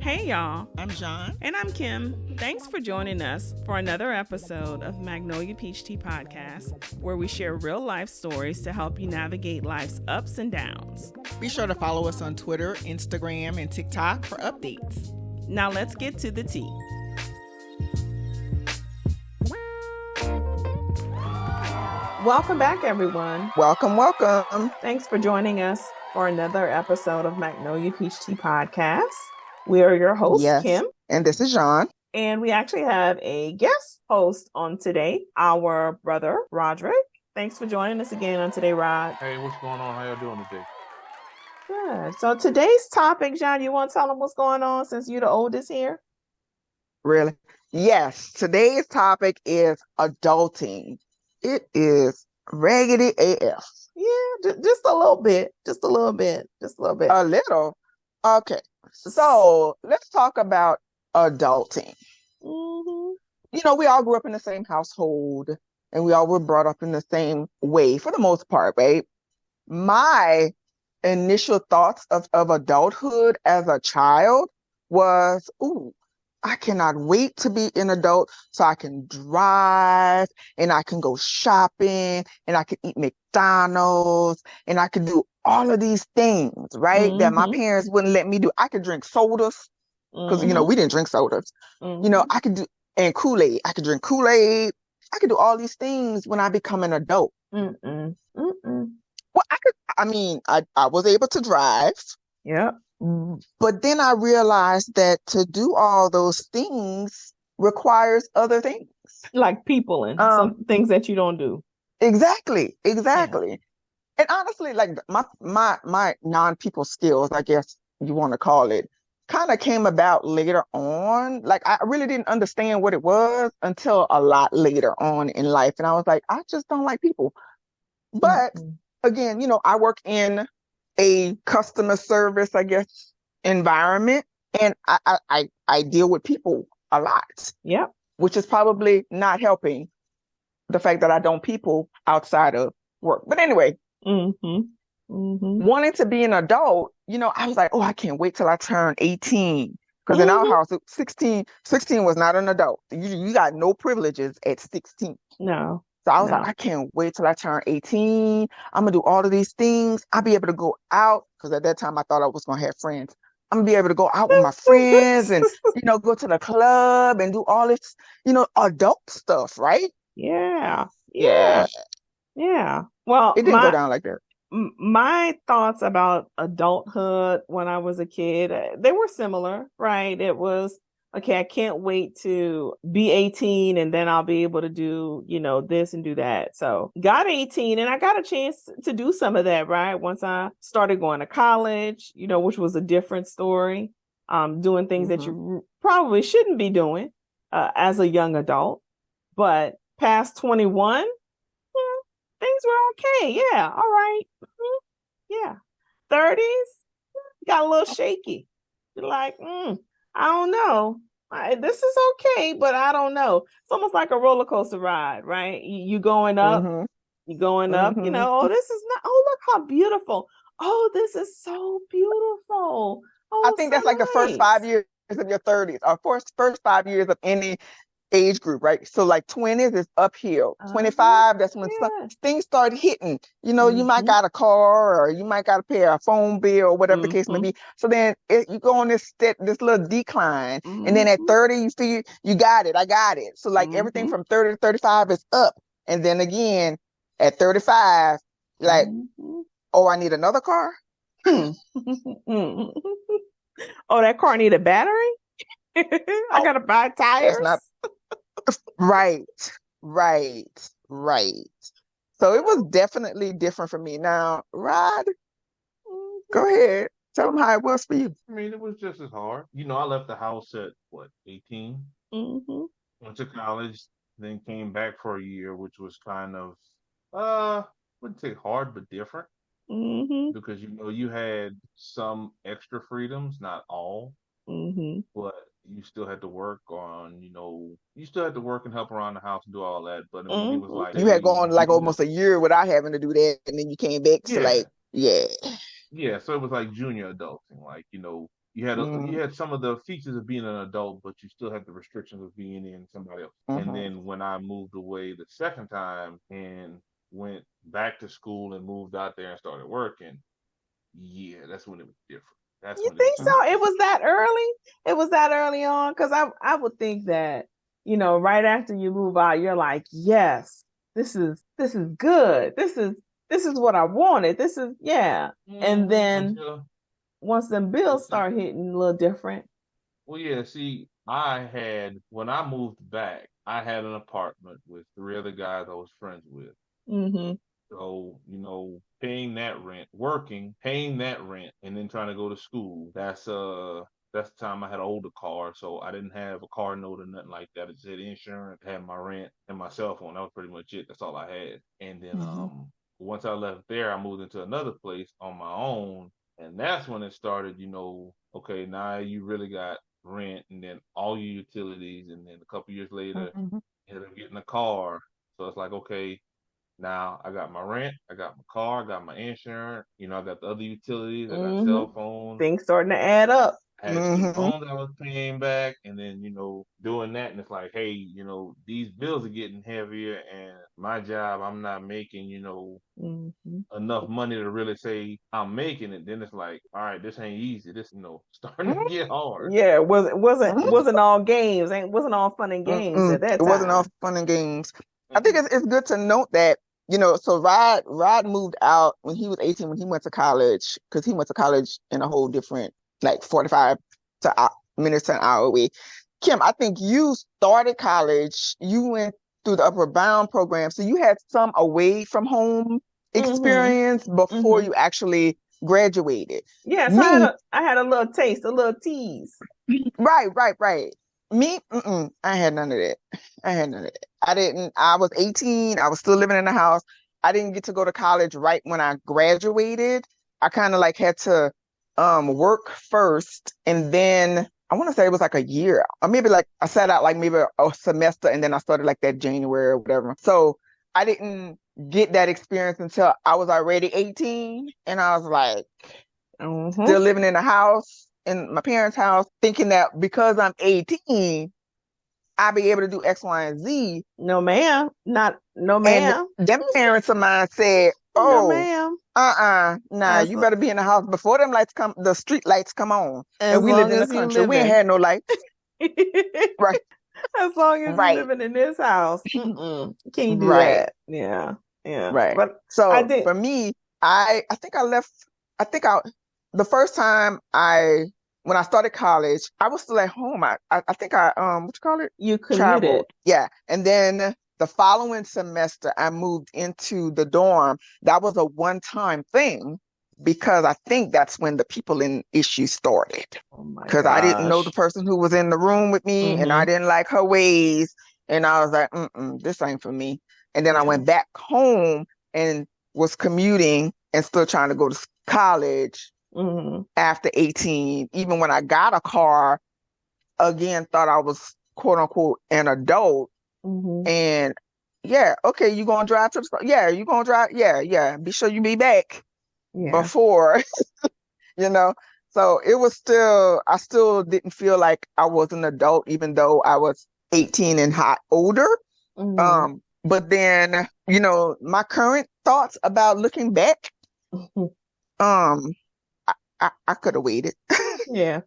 Hey y'all, I'm John. and I'm Kim. Thanks for joining us for another episode of Magnolia Peach Tea Podcast, where we share real life stories to help you navigate life's ups and downs. Be sure to follow us on Twitter, Instagram, and TikTok for updates. Now let's get to the tea. Welcome back, everyone. Welcome, welcome. Thanks for joining us for another episode of Magnolia Peach Tea Podcast. We are your hosts, Yes. Kim. And this is John. And we actually have a guest host on today, our brother, Roderick. Thanks for joining us again on today, Rod. Hey, what's going on? How y'all doing today? Good. So today's topic, John, you want to tell them what's going on since you're the oldest here? Really? Yes. Today's topic is adulting. It is raggedy AF. Yeah, just a little bit. Just a little bit. A little? Okay. So let's talk about adulting. Mm-hmm. You know, we all grew up in the same household and we all were brought up in the same way for the most part, right? My initial thoughts of adulthood as a child was, ooh, I cannot wait to be an adult so I can drive and I can go shopping and I can eat McDonald's and I can do all of these things, right? That my parents wouldn't let me do. I could drink sodas because, you know, we didn't drink sodas. You know, I could do, and Kool-Aid. I could drink Kool-Aid. I could do all these things when I become an adult. Well, I was able to drive. Yeah. But then I realized that to do all those things requires other things. Like people and some things that you don't do. Exactly. Yeah. And honestly, like my non-people skills, I guess you want to call it, kind of came about later on. Like I really didn't understand what it was until a lot later on in life. And I was like, I just don't like people. But again, you know, I work in a customer service, I guess, environment. And I deal with people a lot. Yeah. Which is probably not helping the fact that I don't people outside of work. But anyway, wanting to be an adult, you know, I was like, oh, I can't wait till I turn 18. Because in our house, 16 was not an adult. You got no privileges at 16. No. So I was like, I can't wait till I turn 18. I'm going to do all of these things. I'll be able to go out. Because at that time, I thought I was going to have friends. I'm going to be able to go out with my friends and, you know, go to the club and do all this, you know, adult stuff, right? Yeah. Well, it didn't go down like that. My thoughts about adulthood when I was a kid, they were similar, right? It was, okay, I can't wait to be 18 and then I'll be able to do, you know, this and do that. So got 18 and I got a chance to do some of that, right? Once I started going to college, you know, which was a different story, doing things that you probably shouldn't be doing as a young adult. But past 21, things were okay. Yeah. All right. Yeah. 30s got a little shaky. You're like, I don't know. This is okay, but I don't know. It's almost like a roller coaster ride, right? You going up, you going up, you know, oh, this is not, oh, look how beautiful. Oh, this is so beautiful. Oh, I think that's like the first 5 years of your 30s or first 5 years of any age group, right? So like 20s is uphill. 25, that's when things start hitting. You know, you might got a car or you might got to pay a phone bill or whatever the case may be. So then you go on this little decline. And then at 30, you figure you got it. I got it. So like everything from 30 to 35 is up. And then again, at 35, like, oh, I need another car? Oh, that car need a battery? I got to buy tires? Right. So it was definitely different for me. Now, Rod, go ahead. Tell them how it was for you. I mean, it was just as hard. You know, I left the house at, 18? Went to college, then came back for a year, which was kind of, wouldn't say hard, but different. Because, you know, you had some extra freedoms, not all. But you still had to work on, you know, you still had to work and help around the house and do all that. But I mean, it was like you had gone like almost a year without having to do that, and then you came back to like, yeah. So it was like junior adulting. Like, you know, you had some of the features of being an adult, but you still had the restrictions of being in somebody else. And then when I moved away the second time and went back to school and moved out there and started working, yeah, that's when it was different. That's You when think it so? It was that early? It was that early on? Because I would think that, right after you move out, you're like, yes, this is good. This is what I wanted. This is, yeah. And then once them bills start hitting a little different. Well, yeah, see, when I moved back, I had an apartment with 3 other guys I was friends with. Mm-hmm. So, paying that rent, working, paying that rent, and then trying to go to school. That's the time I had an older car, so I didn't have a car note or nothing like that. I just had insurance, had my rent, and my cell phone. That was pretty much it. That's all I had. And then once I left there, I moved into another place on my own, and that's when it started, okay, now you really got rent and then all your utilities, and then a couple years later, ended up getting a car. So it's like, okay, now I got my rent, I got my car, I got my insurance, I got the other utilities, I got cell phones. Things starting to add up. I had 2 phones I was paying back, and then, doing that, and it's like, hey, these bills are getting heavier, and my job, I'm not making, enough money to really say I'm making it. Then it's like, all right, this ain't easy. This, starting to get hard. Yeah, it wasn't all games. It wasn't all fun and games at that time. It wasn't all fun and games. I think it's good to note that, so Rod moved out when he was 18, when he went to college, because he went to college in a whole different, like 45 minutes to an hour away. Kim, I think you started college, you went through the Upward Bound program, so you had some away from home experience before you actually graduated. Yeah, so I had a little taste, a little tease. Right. Me, I had none of that. I was 18. I was still living in the house. I didn't get to go to college right when I graduated. I kind of had to work first, and then I want to say it was like a year, or maybe I sat out maybe a semester, and then I started that January or whatever. So I didn't get that experience until I was already 18, and I was like, still living in the house, in my parents' house, thinking that because I'm 18, I'll be able to do X, Y, and Z. No, ma'am. No, ma'am. And them parents of mine said, oh, no, ma'am. Nah, you better be in the house before them lights come, the street lights come on. And we lived in the country. We ain't had no lights. Right. As long as you're living in this house. Can't do that. Yeah. Right. But so for me, I think the first time when I started college, I was still at home. I think what you call it? You commuted. Traveled. Yeah. And then the following semester, I moved into the dorm. That was a one-time thing, because I think that's when the people in issue started. Because I didn't know the person who was in the room with me, and I didn't like her ways. And I was like, this ain't for me. And then I went back home and was commuting and still trying to go to college after 18. Even when I got a car, again, thought I was quote unquote an adult. And okay, you gonna drive to the store? Yeah, you gonna drive? Yeah. Be sure you be back before, So it was I still didn't feel like I was an adult, even though I was 18 and older. But then, my current thoughts about looking back, I could have waited. Yeah.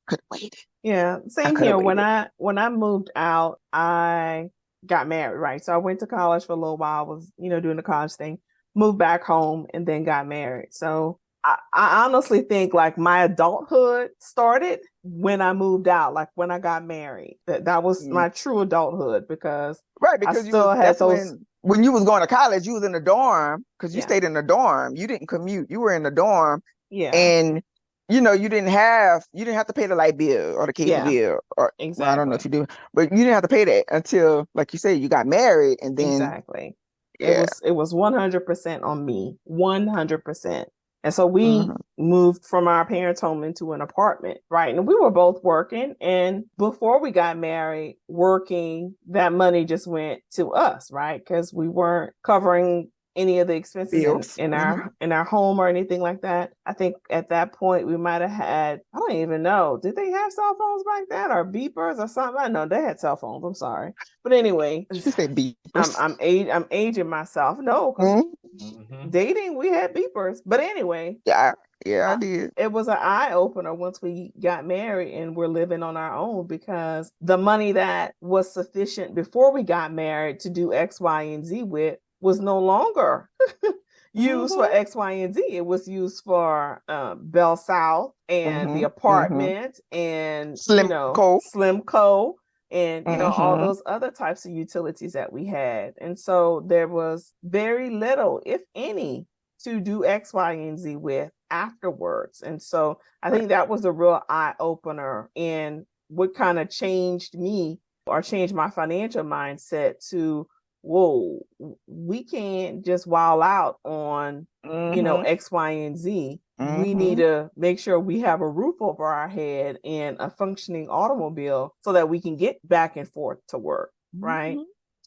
Could have waited. Yeah. Same here. When I moved out, I got married, right? So I went to college for a little while, was, doing the college thing, moved back home, and then got married. So I honestly think my adulthood started when I moved out, when I got married. That was my true adulthood, because I still had those. When you was going to college, you was in the dorm, because you stayed in the dorm. You didn't commute. You were in the dorm. Yeah. And you didn't have to pay the light bill or the cable bill, or I don't know if you do, but you didn't have to pay that until, like you said, you got married, and then exactly. It was 100% on me, 100%. And so we moved from our parents' home into an apartment, right? And we were both working. And before we got married, working, that money just went to us, right? Because we weren't covering any of the expenses Bills. in our home or anything like that. I think at that point we might have had, I don't even know, did they have cell phones back then or beepers or something? I know they had cell phones. I'm sorry, but anyway, She said beepers. I'm aging myself. No, because dating we had beepers, but anyway, yeah, I did. It was an eye opener once we got married and we're living on our own, because the money that was sufficient before we got married to do X, Y, and Z with was no longer used for X, Y, and Z. It was used for Bell South and the apartment and Slimco and all those other types of utilities that we had. And so there was very little, if any, to do X, Y, and Z with afterwards. And so I think that was a real eye opener in what kind of changed me or changed my financial mindset to, whoa, we can't just wild out on, X, Y, and Z. We need to make sure we have a roof over our head and a functioning automobile so that we can get back and forth to work. Right.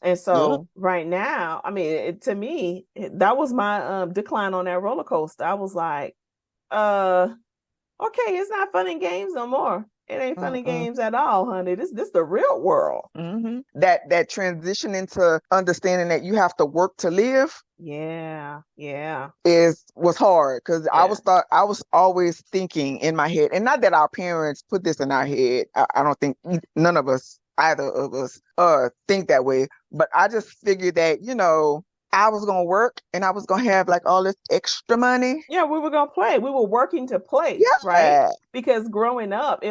And so right now, I mean, to me, that was my decline on that roller coaster. I was like, okay, it's not fun and games no more. It ain't fun and games at all, honey. This the real world. That transition into understanding that you have to work to live. Yeah. was hard, because I was always thinking in my head, and not that our parents put this in our head. I don't think none of us, either of us, think that way. But I just figured that, I was going to work and I was going to have like all this extra money. Yeah, we were going to play. We were working to play, right? Because growing up,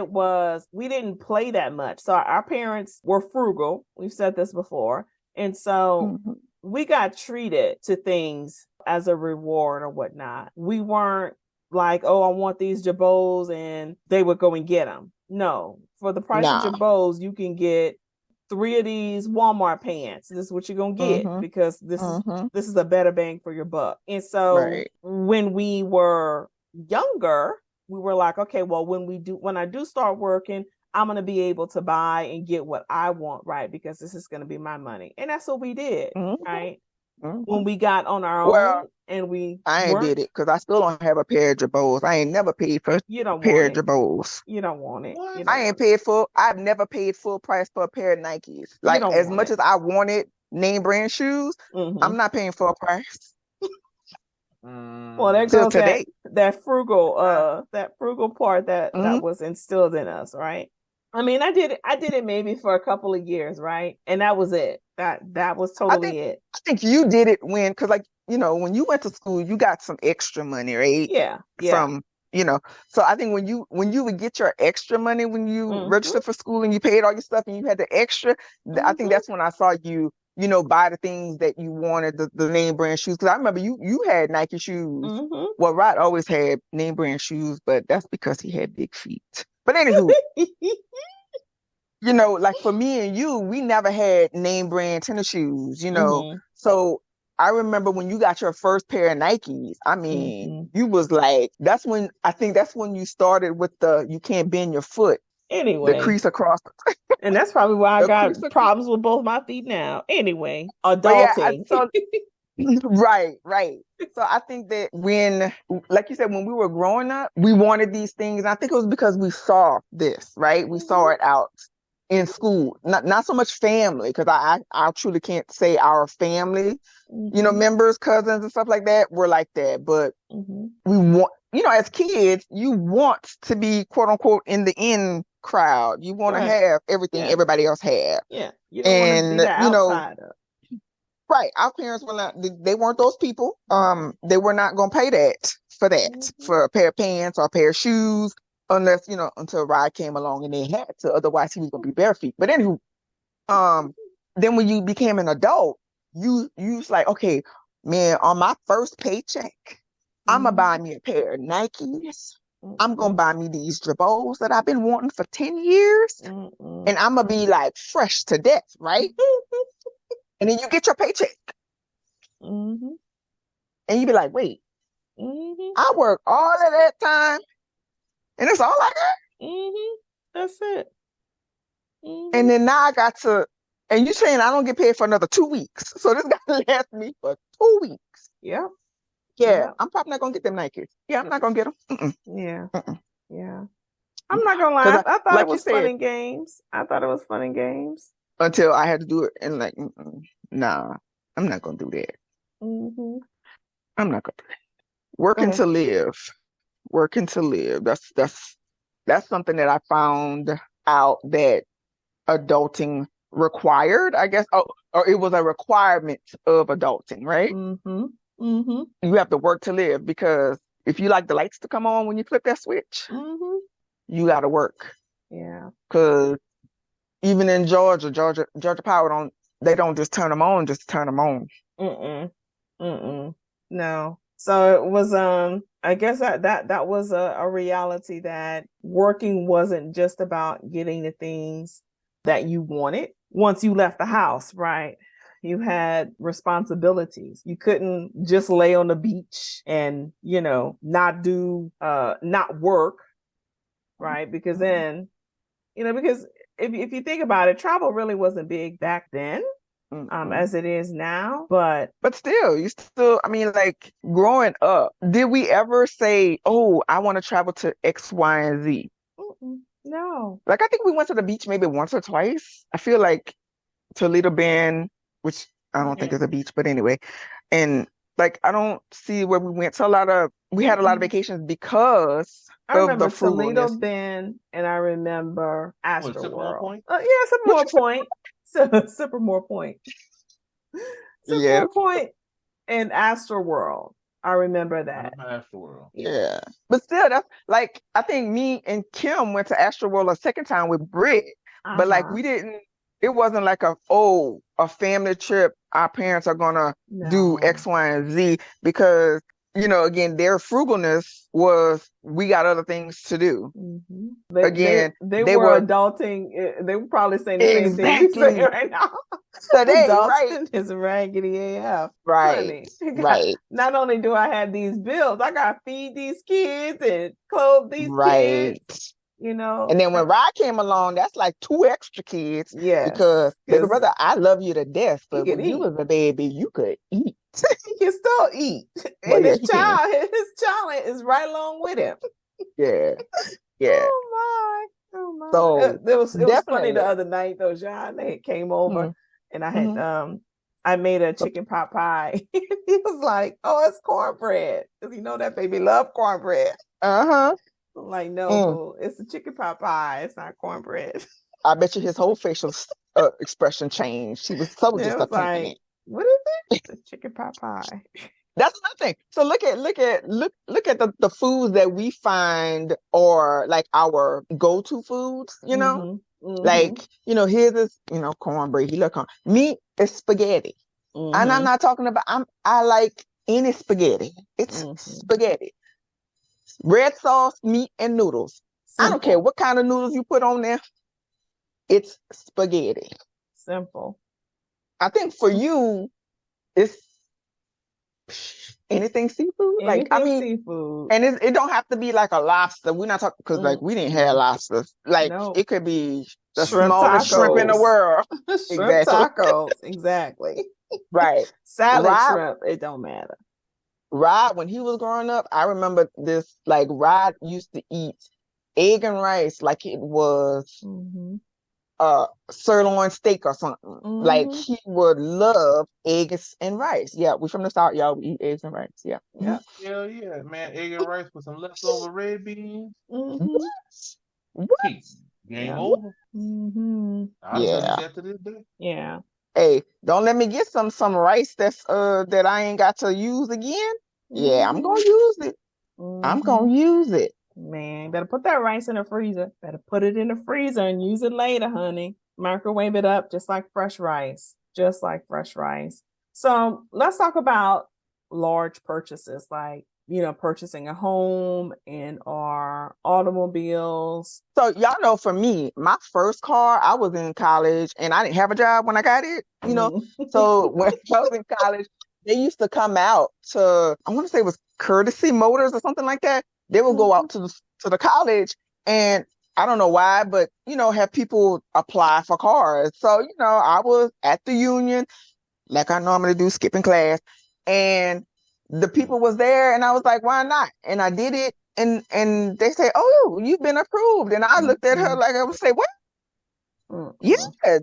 we didn't play that much. So our parents were frugal. We've said this before. And so we got treated to things as a reward or whatnot. We weren't like, oh, I want these Jabos, and they would go and get them. No, for the price of Jabos, you can get 3 of these Walmart pants. This is what you're going to get because this is a better bang for your buck. And so when we were younger, we were like, okay, well, when I do start working, I'm going to be able to buy and get what I want, right? Because this is going to be my money. And that's what we did, right? When we got on our own and I ain't did it because I still don't have a pair of Jabos. I ain't never paid for a pair of Jabos. You don't want it. I've never paid full price for a pair of Nikes. Like, as much as I wanted name brand shoes, I'm not paying full price. Well, there goes that frugal part that was instilled in us, right? I mean, I did it maybe for a couple of years, right? And that was it. That was totally it. I think you did it because, like, when you went to school, you got some extra money, right? Yeah. From, so I think when you would get your extra money when you registered for school and you paid all your stuff and you had the extra, I think that's when I saw you, buy the things that you wanted, the name brand shoes. Because I remember you had Nike shoes. Well, Rod always had name brand shoes, but that's because he had big feet. But anywho, like for me and you, we never had name brand tennis shoes, So I remember when you got your first pair of Nikes, I mean, you was like, that's when you started with you can't bend your foot. Anyway. The crease across. And that's probably why I got problems with both my feet now. Anyway, adulting. Right. So I think that when, like you said, when we were growing up, we wanted these things. And I think it was because we saw this, right? We saw it out in school, not so much family, because I truly can't say our family, members, cousins and stuff like that were like that. But we want, as kids, you want to be quote unquote in the in crowd. You want to have everything everybody else had. Yeah. You don't want to be the outsider. Right. Our parents were not, they weren't those people. They were not going to pay that for a pair of pants or a pair of shoes, unless, until Rod came along and they had to, otherwise he was going to be bare feet. But anywho, then when you became an adult, you was like, okay, man, on my first paycheck, I'm going to buy me a pair of Nikes. I'm going to buy me these Jabos that I've been wanting for 10 years. And I'm going to be like fresh to death, right? And then you get your paycheck. And you be like, wait, I work all of that time and it's all I got? That's it. And then now I got to, and you saying I don't get paid for another 2 weeks. So this got to last me for 2 weeks. Yeah. Yeah, I'm probably not gonna get them Nikes. Yeah, I'm not gonna get them. Yeah. Mm-mm. Yeah. I'm not gonna Because lie. I thought it like you was fun said, and games. I thought it was fun and games. until I had to do it, and like, nah, I'm not gonna do that. Mm-hmm. I'm not gonna do that. Working to live, working to live. That's something that I found out that adulting required, I guess. Oh, or it was a requirement of adulting, right? Mm-hmm. Mm-hmm. You have to work to live because if you like the lights to come on when you flip that switch, Mm-hmm. you got to work. Yeah. Because even in Georgia Power they don't just turn them on, just turn them on. Mm-mm. Mm-mm. No. So it was I guess that was a reality, that working wasn't just about getting the things that you wanted once you left the house, right? You had responsibilities. You couldn't just lay on the beach and, not work, right? Because then, because if you think about it, travel really wasn't big back then. As it is now, but still, I mean, like growing up, did we ever say, "Oh, I want to travel to X, Y, and Z"? No. Like I think we went to the beach maybe once or twice. I feel like Toledo Bend, which I don't think is a beach, but anyway, and like I don't see where we went to we had a lot of vacations because I of remember the Toledo frugalness. Bend, and I remember Astroworld. Yeah, Which- Sycamore Point. Sycamore Point. Yeah. Sycamore Point and Astroworld. I remember that. Astroworld. Yeah. But still, that's like, I think me and Kim went to Astroworld a second time with Britt, but like we didn't, it wasn't like a family trip. Our parents are gonna do X, Y, and Z because, again, their frugalness was we got other things to do. Again, they were adulting. They were probably saying the same thing we say right now. Today, right? Adulting is raggedy AF. Right. Honey, Right. Not only do I have these bills, I gotta feed these kids and clothe these kids. And then when Rod came along, that's like 2 extra kids. Yes. Because baby brother, I love you to death, but when you was a baby, you could eat. He can still eat. And his child is right along with him. Yeah. Yeah. Oh my. So it was funny the other night though, John. They came over and I had I made a chicken pot pie. He was like, "Oh, it's cornbread." Because that baby love cornbread. I'm like, no, it's a chicken pot pie. It's not cornbread. I bet you his whole facial expression changed. He was so disappointed. Like, what is it? It's a chicken pot pie. That's another thing. So look at the foods that we find or like our go-to foods, like, here's this, cornbread. He look on meat is spaghetti. And I'm not talking about, I like any spaghetti. It's spaghetti. Red sauce, meat, and noodles. Simple. I don't care what kind of noodles you put on there. It's spaghetti. Simple. I think for you, it's anything seafood. Seafood. And it don't have to be like a lobster. We're not talking because like we didn't have lobsters. Like it could be the smallest shrimp in the world. Shrimp tacos. Exactly. Right. Salad shrimp. It don't matter. Rod, when he was growing up, I remember this, like Rod used to eat egg and rice like it was sirloin steak or something. Like he would love eggs and rice. Yeah, we from the South, y'all. We eat eggs and rice. Yeah. Yeah. Hell yeah, man. Egg and rice with some leftover red beans. What? Game over. Yeah. To this day. Yeah. Hey, don't let me get some rice that's that I ain't got to use again. Yeah, I'm gonna use it. I'm gonna use it. Man, better put that rice in the freezer. Better put it in the freezer and use it later, honey. Microwave it up just like fresh rice. Just like fresh rice. So let's talk about large purchases, like, purchasing a home and our automobiles. So y'all know, for me, my first car, I was in college and I didn't have a job when I got it, So when I was in college, they used to come out to, I want to say it was Courtesy Motors or something like that. They would go out to the college, and I don't know why, but, have people apply for cars. So, I was at the union like I normally do, skipping class. And the people was there, and I was like, why not? And I did it, and they say, oh, you've been approved. And I looked at her like I would say, what? Yeah,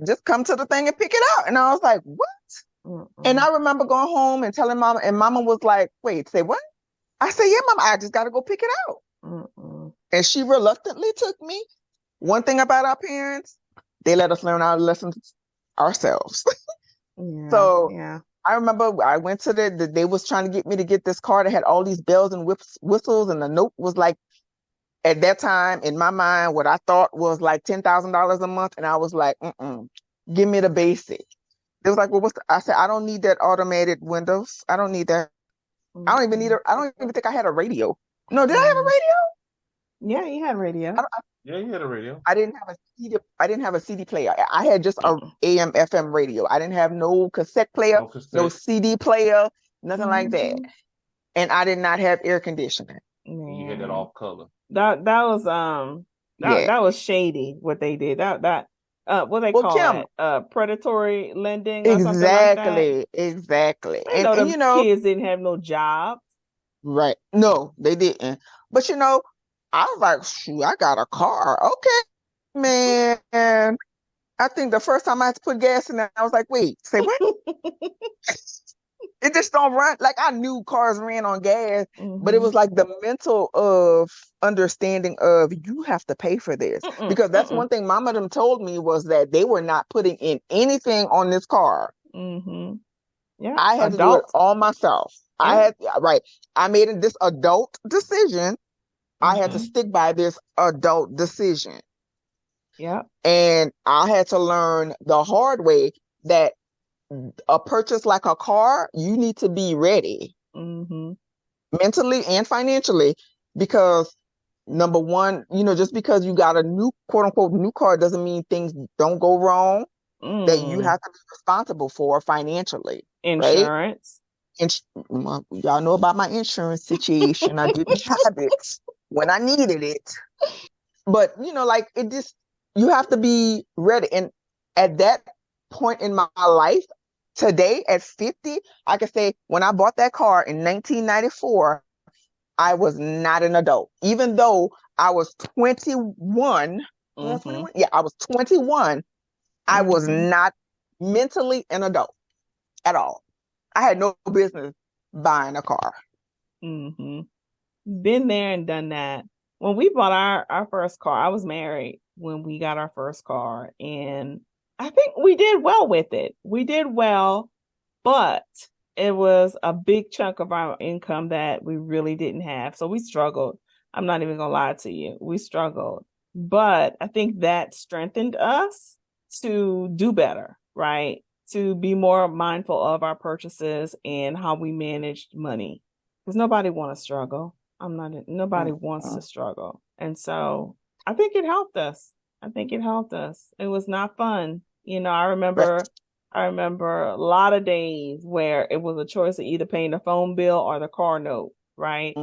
just come to the thing and pick it out. And I was like, what? And I remember going home and telling Mama, and Mama was like, wait, say what? I said, yeah, Mama, I just got to go pick it out. And she reluctantly took me. One thing about our parents, they let us learn our lessons ourselves. So I remember I went to they was trying to get me to get this car that had all these bells and whistles, and the note was like, at that time, in my mind, what I thought was like $10,000 a month. And I was like, give me the basic. They was like, well, I said, I don't need that automated windows. I don't need that. I don't even think I had a radio. No, did I have a radio? Yeah, you had a radio. Yeah, you had a radio. I didn't have a CD player. I had just a AM FM radio. I didn't have no cassette player, no CD player, nothing like that. And I did not have air conditioning. You had that off color. That was shady what they did. That what they call Kim, it? Predatory lending or exactly, something like that. Exactly. And you know, kids didn't have no jobs. Right. No, they didn't. But you know, I was like, shoot, I got a car. Okay, man. I think the first time I had to put gas in there, I was like, wait, say what? It just don't run. Like, I knew cars ran on gas, but it was like the mental of understanding of you have to pay for this. Because that's one thing Mama them told me was that they were not putting in anything on this car. Yeah, I had to do it all myself. Yeah. I made this adult decision. I had to stick by this adult decision. Yeah. And I had to learn the hard way that a purchase like a car, you need to be ready mentally and financially, because number one, you know, just because you got a new quote unquote new car doesn't mean things don't go wrong that you have to be responsible for financially. Insurance. Right? Y'all know about my insurance situation. I didn't have it when I needed it. But, you know, like it just, you have to be ready. And at that point in my life, today at 50, I can say when I bought that car in 1994, I was not an adult. Even though I was 21. Yeah, I was 21. I was not mentally an adult at all. I had no business buying a car. Been there and done that. When we bought our first car, I was married when we got our first car, and I think we did well with it. We did well, but it was a big chunk of our income that we really didn't have. So we struggled. I'm not even going to lie to you. We struggled. But I think that strengthened us to do better, right? To be more mindful of our purchases and how we managed money. Because nobody wants to struggle. Nobody wants to struggle. And so I think it helped us. It was not fun. You know, I remember a lot of days where it was a choice of either paying the phone bill or the car note, right?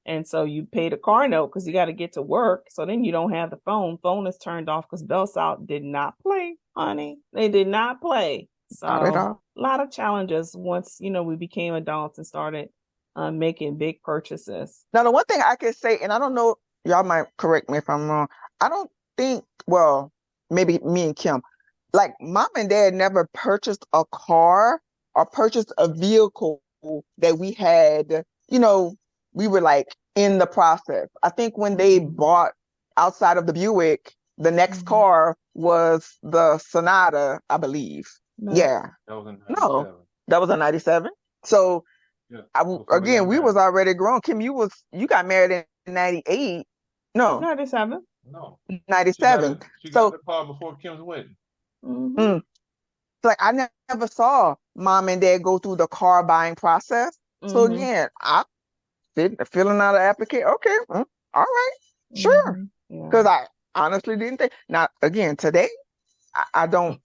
And so you pay the car note because you got to get to work. So then you don't have the phone. Phone is turned off because Bell South did not play, honey. They did not play. So a lot of challenges once, you know, we became adults and started making big purchases. Now, the one thing I can say, and I don't know, y'all might correct me if I'm wrong. I don't think, well, maybe me and Kim, like mom and dad never purchased a car or purchased a vehicle that we had, you know, we were like in the process. I think when they bought outside of the Buick, the next car was the Sonata, I believe. No. Yeah. That was in 97. No, that was a 97. So yeah, we was already grown. Kim, you got married in 98. No. 97. No. 97. She got the car before Kim's wedding. Like I never saw mom and dad go through the car buying process. So again, I filling out an application. Okay, all right, sure. Because I honestly didn't think. Now again, today, I don't.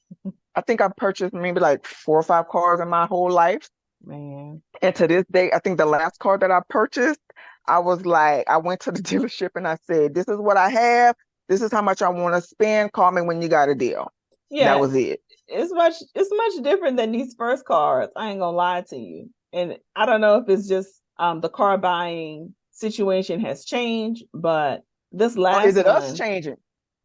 I think I purchased maybe like 4 or 5 cars in my whole life. Man. And to this day, I think the last car that I purchased, I was like, I went to the dealership and I said, "This is what I have. This is how much I want to spend. Call me when you got a deal." Yeah, that was it. It's much different than these first cars. I ain't gonna lie to you. And I don't know if it's just the car buying situation has changed, but this Or last is it us one, changing?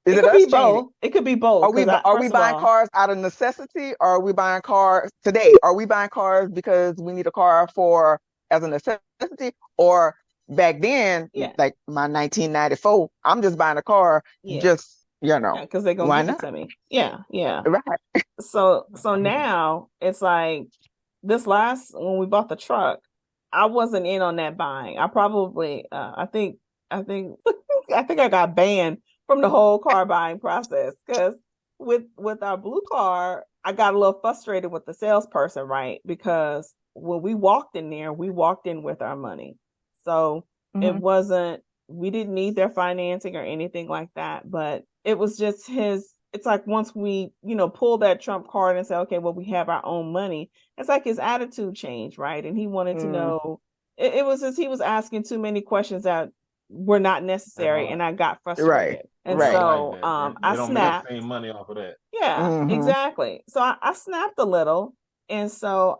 Is it it could be us changing? both. It could be both. Because Are we first of buying all, cars out of necessity, or are we buying cars today? Are we buying cars because we need a car for as a necessity, or back then, yeah, like my 1994, I'm just buying a car, yeah, just because they're gonna why give it not? to me. Yeah, yeah. Right. So now it's like this last when we bought the truck, I wasn't in on that buying. I probably I think I think I got banned from the whole car buying process because with our blue car, I got a little frustrated with the salesperson, right? Because when we walked in there, we walked in with our money. So it Mm-hmm. wasn't we didn't need their financing or anything like that, but it was just his it's like once we, pull that trump card and say, okay, well, we have our own money, it's like his attitude changed, right? And he wanted to Mm. know, it was just he was asking too many questions that were not necessary, and I got Right. frustrated. And They don't Right. like so that. I They don't make the snapped. same money off of that. Yeah, Mm-hmm. exactly. So I snapped a little. And so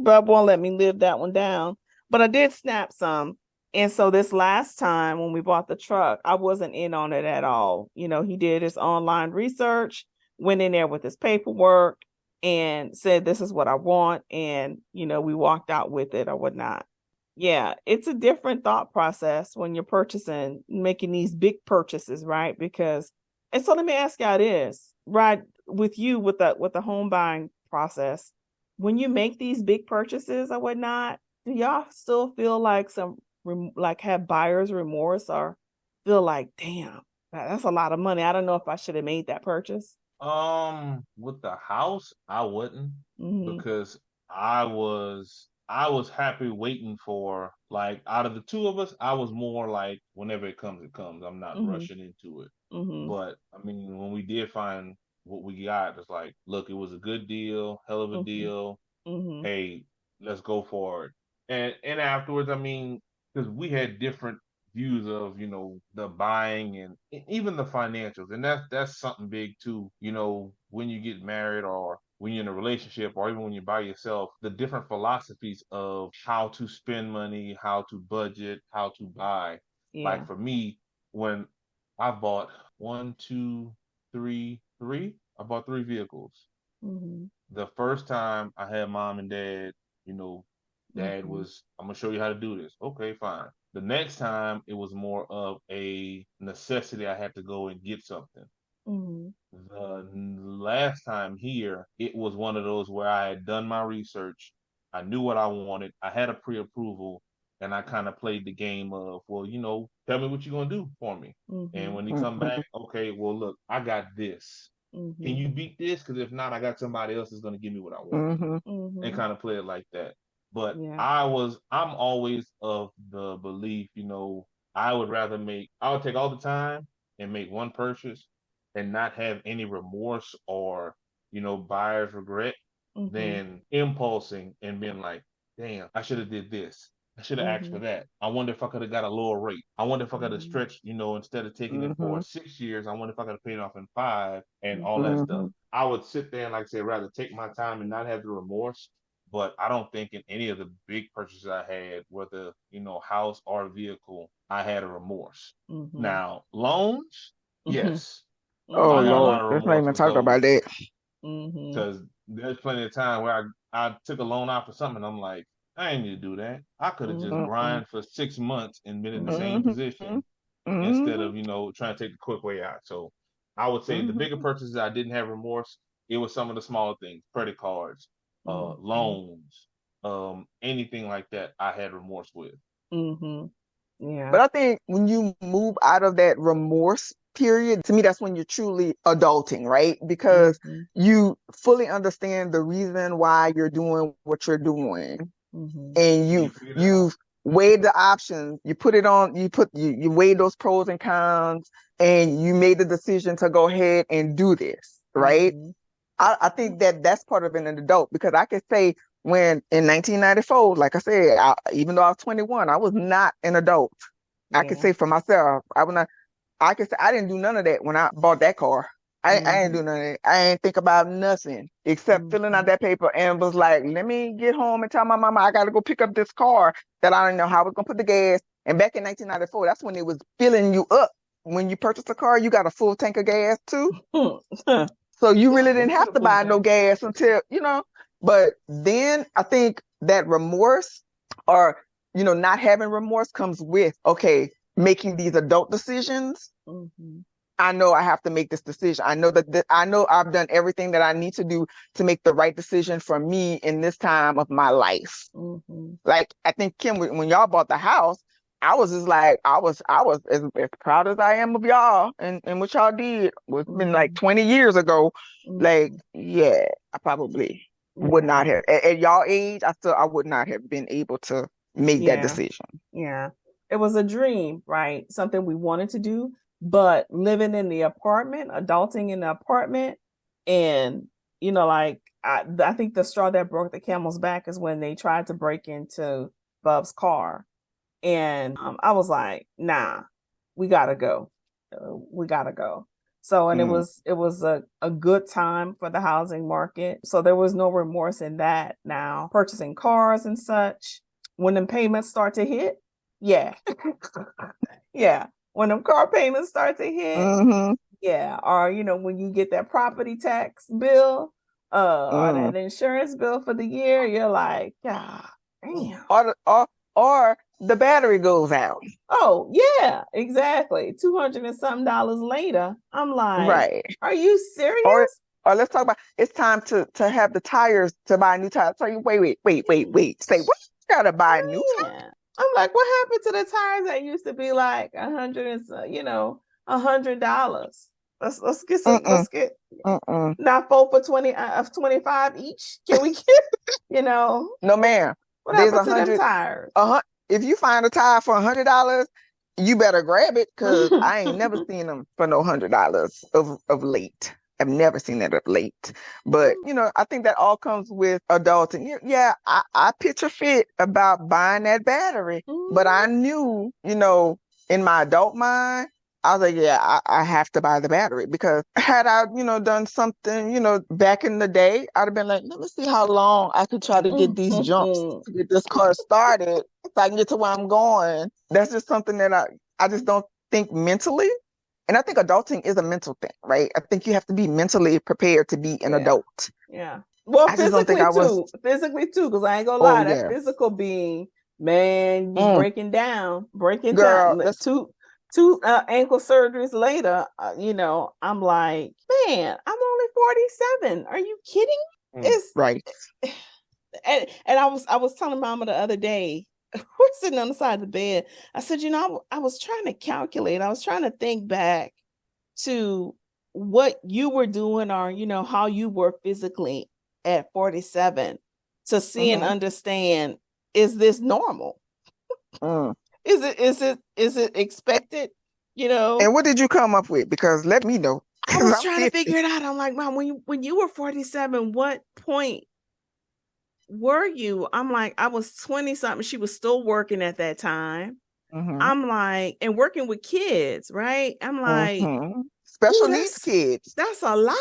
Bub won't let me live that one down. But I did snap some. And so this last time when we bought the truck, I wasn't in on it at all. He did his online research, went in there with his paperwork and said, this is what I want. And, we walked out with it or whatnot. Yeah, it's a different thought process when you're making these big purchases, right? And so let me ask you how it is, right? With you with the home buying process, when you make these big purchases or whatnot, do y'all still feel like have buyer's remorse or feel like, damn, that's a lot of money. I don't know if I should have made that purchase. With the house, I wouldn't Mm-hmm. because I was happy waiting for, like, out of the two of us, I was more like whenever it comes, it comes. I'm not Mm-hmm. rushing into it. Mm-hmm. But I mean, when we did find what we got, it's like, look, it was a good deal, hell of a Mm-hmm. deal. Mm-hmm. Hey, let's go for it. And afterwards, I mean, because we had different views of, the buying and even the financials, and that's something big too. When you get married or when you're in a relationship or even when you're by yourself, the different philosophies of how to spend money, how to budget, how to buy. Yeah. Like for me, when I bought one, two, three, I bought three vehicles. Mm-hmm. The first time I had mom and dad, you know, dad Mm-hmm. was, I'm gonna show you how to do this. Okay, fine. The next time it was more of a necessity. I had to go and get something. Mm-hmm. The last time here, it was one of those where I had done my research. I knew what I wanted. I had a pre-approval, and I kind of played the game of, well, tell me what you're gonna do for me. And Mm-hmm. when he come Mm-hmm. back, okay, well, look, I got this. Can Mm-hmm. you beat this? Because if not, I got somebody else that's gonna give me what I want, Mm-hmm. and Mm-hmm. kind of play it like that. But Yeah. I'm always of the belief, I would take all the time and make one purchase and not have any remorse or, buyer's regret Mm-hmm. than impulsing and being like, damn, I should have did this. I should have asked Mm-hmm. for that. I wonder if I could have got a lower rate. I wonder if I could have Mm-hmm. stretched, instead of taking it Mm-hmm. for 6 years, I wonder if I could have paid it off in 5 and all that Mm-hmm. stuff. Mm-hmm. I would sit there and, like I say, rather take my time and not have the remorse. But I don't think in any of the big purchases I had, whether, house or vehicle, I had a remorse. Mm-hmm. Now, loans, Mm-hmm. yes, Oh I got a Mm-hmm. lot Lord, of let's not remorse even with talk about those that. Mm-hmm. because there's plenty of time where I took a loan out for something and I'm like, I ain't need to do that. I could have just Mm-hmm. Mm-mm. grind for 6 months and been in the same Mm-hmm. Mm-hmm. position instead Mm-hmm. of, trying to take the quick way out. So I would say the bigger Mm-hmm. purchases I didn't have remorse. It was some of the smaller things, credit cards, Mm-hmm. loans, anything like that I had remorse with. Mm-hmm. Yeah. But I think when you move out of that remorse period, to me, that's when you're truly adulting, right? Because Mm-hmm. you fully understand the reason why you're doing what you're doing, Mm-hmm. and You you figured it out. you've weighed the options. You put it on. You weighed those pros and cons, and you made the decision to go ahead and do this, right? Mm-hmm. I think that that's part of an adult, because I could say when in 1994, like I said, even though I was 21, I was not an adult. I could Yeah. say for myself, I could say I didn't do none of that when I bought that car. I ain't do none of that. I ain't think about nothing except filling out that paper and was like, let me get home and tell my mama I got to go pick up this car that I don't know how I was going to put the gas. And back in 1994, that's when it was filling you up. When you purchase a car, you got a full tank of gas too. So you really didn't have to buy no gas until, but then I think that remorse or, not having remorse comes with, okay, making these adult decisions. I know I have to make this decision. I know that I know I've done everything that I need to do to make the right decision for me in this time of my life. Like, I think, Kim, when y'all bought the house, I was just like, I was as proud as I am of y'all and what y'all did. It's been like 20 years ago. Like, yeah, I probably would not have, at y'all age, I would not have been able to make that decision. Yeah. It was a dream, right? Something we wanted to do, but living in the apartment, adulting in the apartment, and, I think the straw that broke the camel's back is when they tried to break into Bub's car. And I was like, nah, we gotta go. We gotta go. So, and it was a good time for the housing market. So there was no remorse in that. Now, purchasing cars and such, when the payments start to hit, yeah. Yeah. When them car payments start to hit, yeah. Or, when you get that property tax bill, or that insurance bill for the year, you're like, God, damn. Or the battery goes out. Oh, yeah, exactly. $200 and something later, I'm like, right. Are you serious? Or let's talk about, it's time to have the tires, to buy new tires. So you wait. Say, what? You gotta buy new tires? I'm like, what happened to the tires that used to be like $100? Let's get some. Let's get not 4 for 20 of 25 each. Can we get? No, ma'am. What happened to them tires? If you find a tire for $100, you better grab it, because I ain't never seen them for no $100 of late. I've never seen that of late. But, I think that all comes with adulting. Yeah, I pitch a fit about buying that battery. But I knew, in my adult mind, I was like, yeah, I have to buy the battery, because had I, done something, back in the day, I'd have been like, let me see how long I could try to get these jumps to get this car started so I can get to where I'm going. That's just something that I just don't think mentally. And I think adulting is a mental thing, right? I think you have to be mentally prepared to be an adult. Yeah. Well, physically too, because I ain't gonna lie, that physical being, man, you breaking down. Girl, two ankle surgeries later, I'm like, man, I'm only 47. Are you kidding? It's right. And I was telling Mama the other day, we're sitting on the side of the bed. I said, I was trying to calculate. I was trying to think back to what you were doing, or, how you were physically at 47, to see and understand, is this normal? Is it expected? And what did you come up with? Because let me know. I was trying to figure it out. I'm like, Mom, when you were 47, what point were you? I'm like, I was 20 something. She was still working at that time. I'm like, and working with kids, right? I'm like, special needs kids. That's a lot.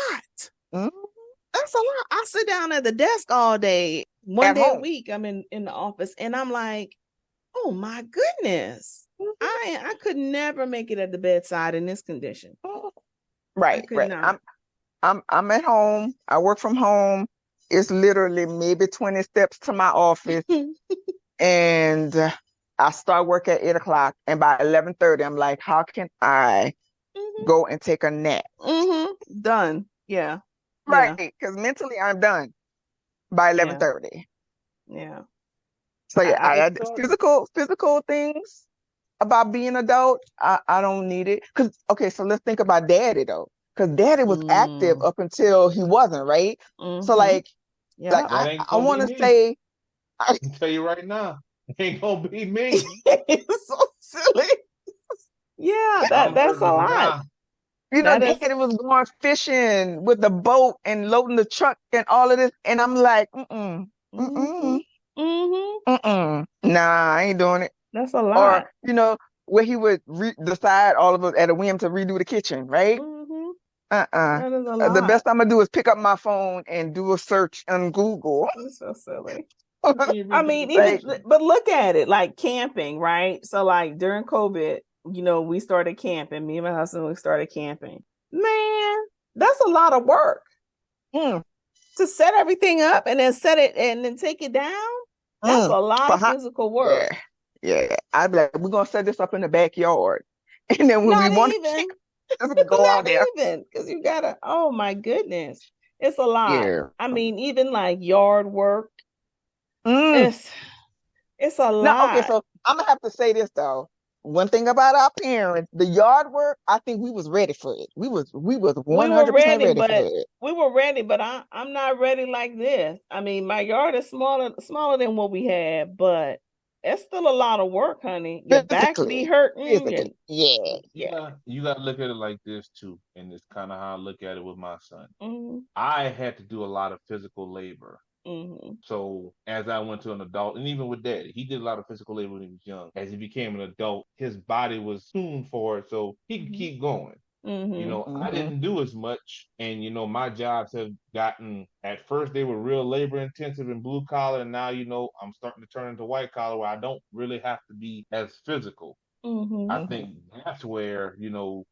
That's a lot. I sit down at the desk all day, one day a week. I'm in the office, and I'm like, oh my goodness, I could never make it at the bedside in this condition. Right. Not. I'm at home. I work from home. It's literally maybe 20 steps to my office, and I start work at 8:00, and by 11:30, I'm like, how can I go and take a nap? Done. Yeah. Right. Because mentally, I'm done by 11:30. Yeah. So I physical things about being an adult, I don't need it. So let's think about Daddy though. Because Daddy was active up until he wasn't, right? So I want to say, I can tell you right now, it ain't gonna be me. It's so silly. Yeah, that's a lot. Daddy was going fishing with the boat and loading the truck and all of this, and I'm like, nah, I ain't doing it. That's a lot. Or, where he would decide all of us at a whim to redo the kitchen, right? That is a The lot. best I'm gonna do is pick up my phone and do a search on Google. It's so silly. You I read mean, the even, definition. but look at it, like camping, right? So like during COVID, we started camping. Me and my husband, we started camping. Man, that's a lot of work Mm, to set everything up and then set it and then take it down. That's a lot For of physical work. yeah. I'd be like, we're gonna set this up in the backyard, and then when we Not want even, to just go out not there. even, because you gotta. Oh my goodness, it's a lot. Yeah. I mean, even like yard work, Mm. it's a Now, okay, lot. so I'm gonna have to say this though. One thing about our parents, the yard work, I think we was ready for it. We was We 100% were ready, ready for but it. I'm not ready like this. I mean, my yard is smaller than what we had, but it's still a lot of work, honey. Your back be hurting. And, You gotta look at it like this too, and it's kind of how I look at it with my son. mm-hmm, I had to do a lot of physical labor. mm-hmm. So as I went to an adult, and even with Daddy, he did a lot of physical labor when he was young. As he became an adult, his body was tuned for it, so he could keep going. Mm-hmm. I didn't do as much, and my jobs have gotten. At first, they were real labor intensive and blue collar, and now I'm starting to turn into white collar, where I don't really have to be as physical. Mm-hmm. I think that's where,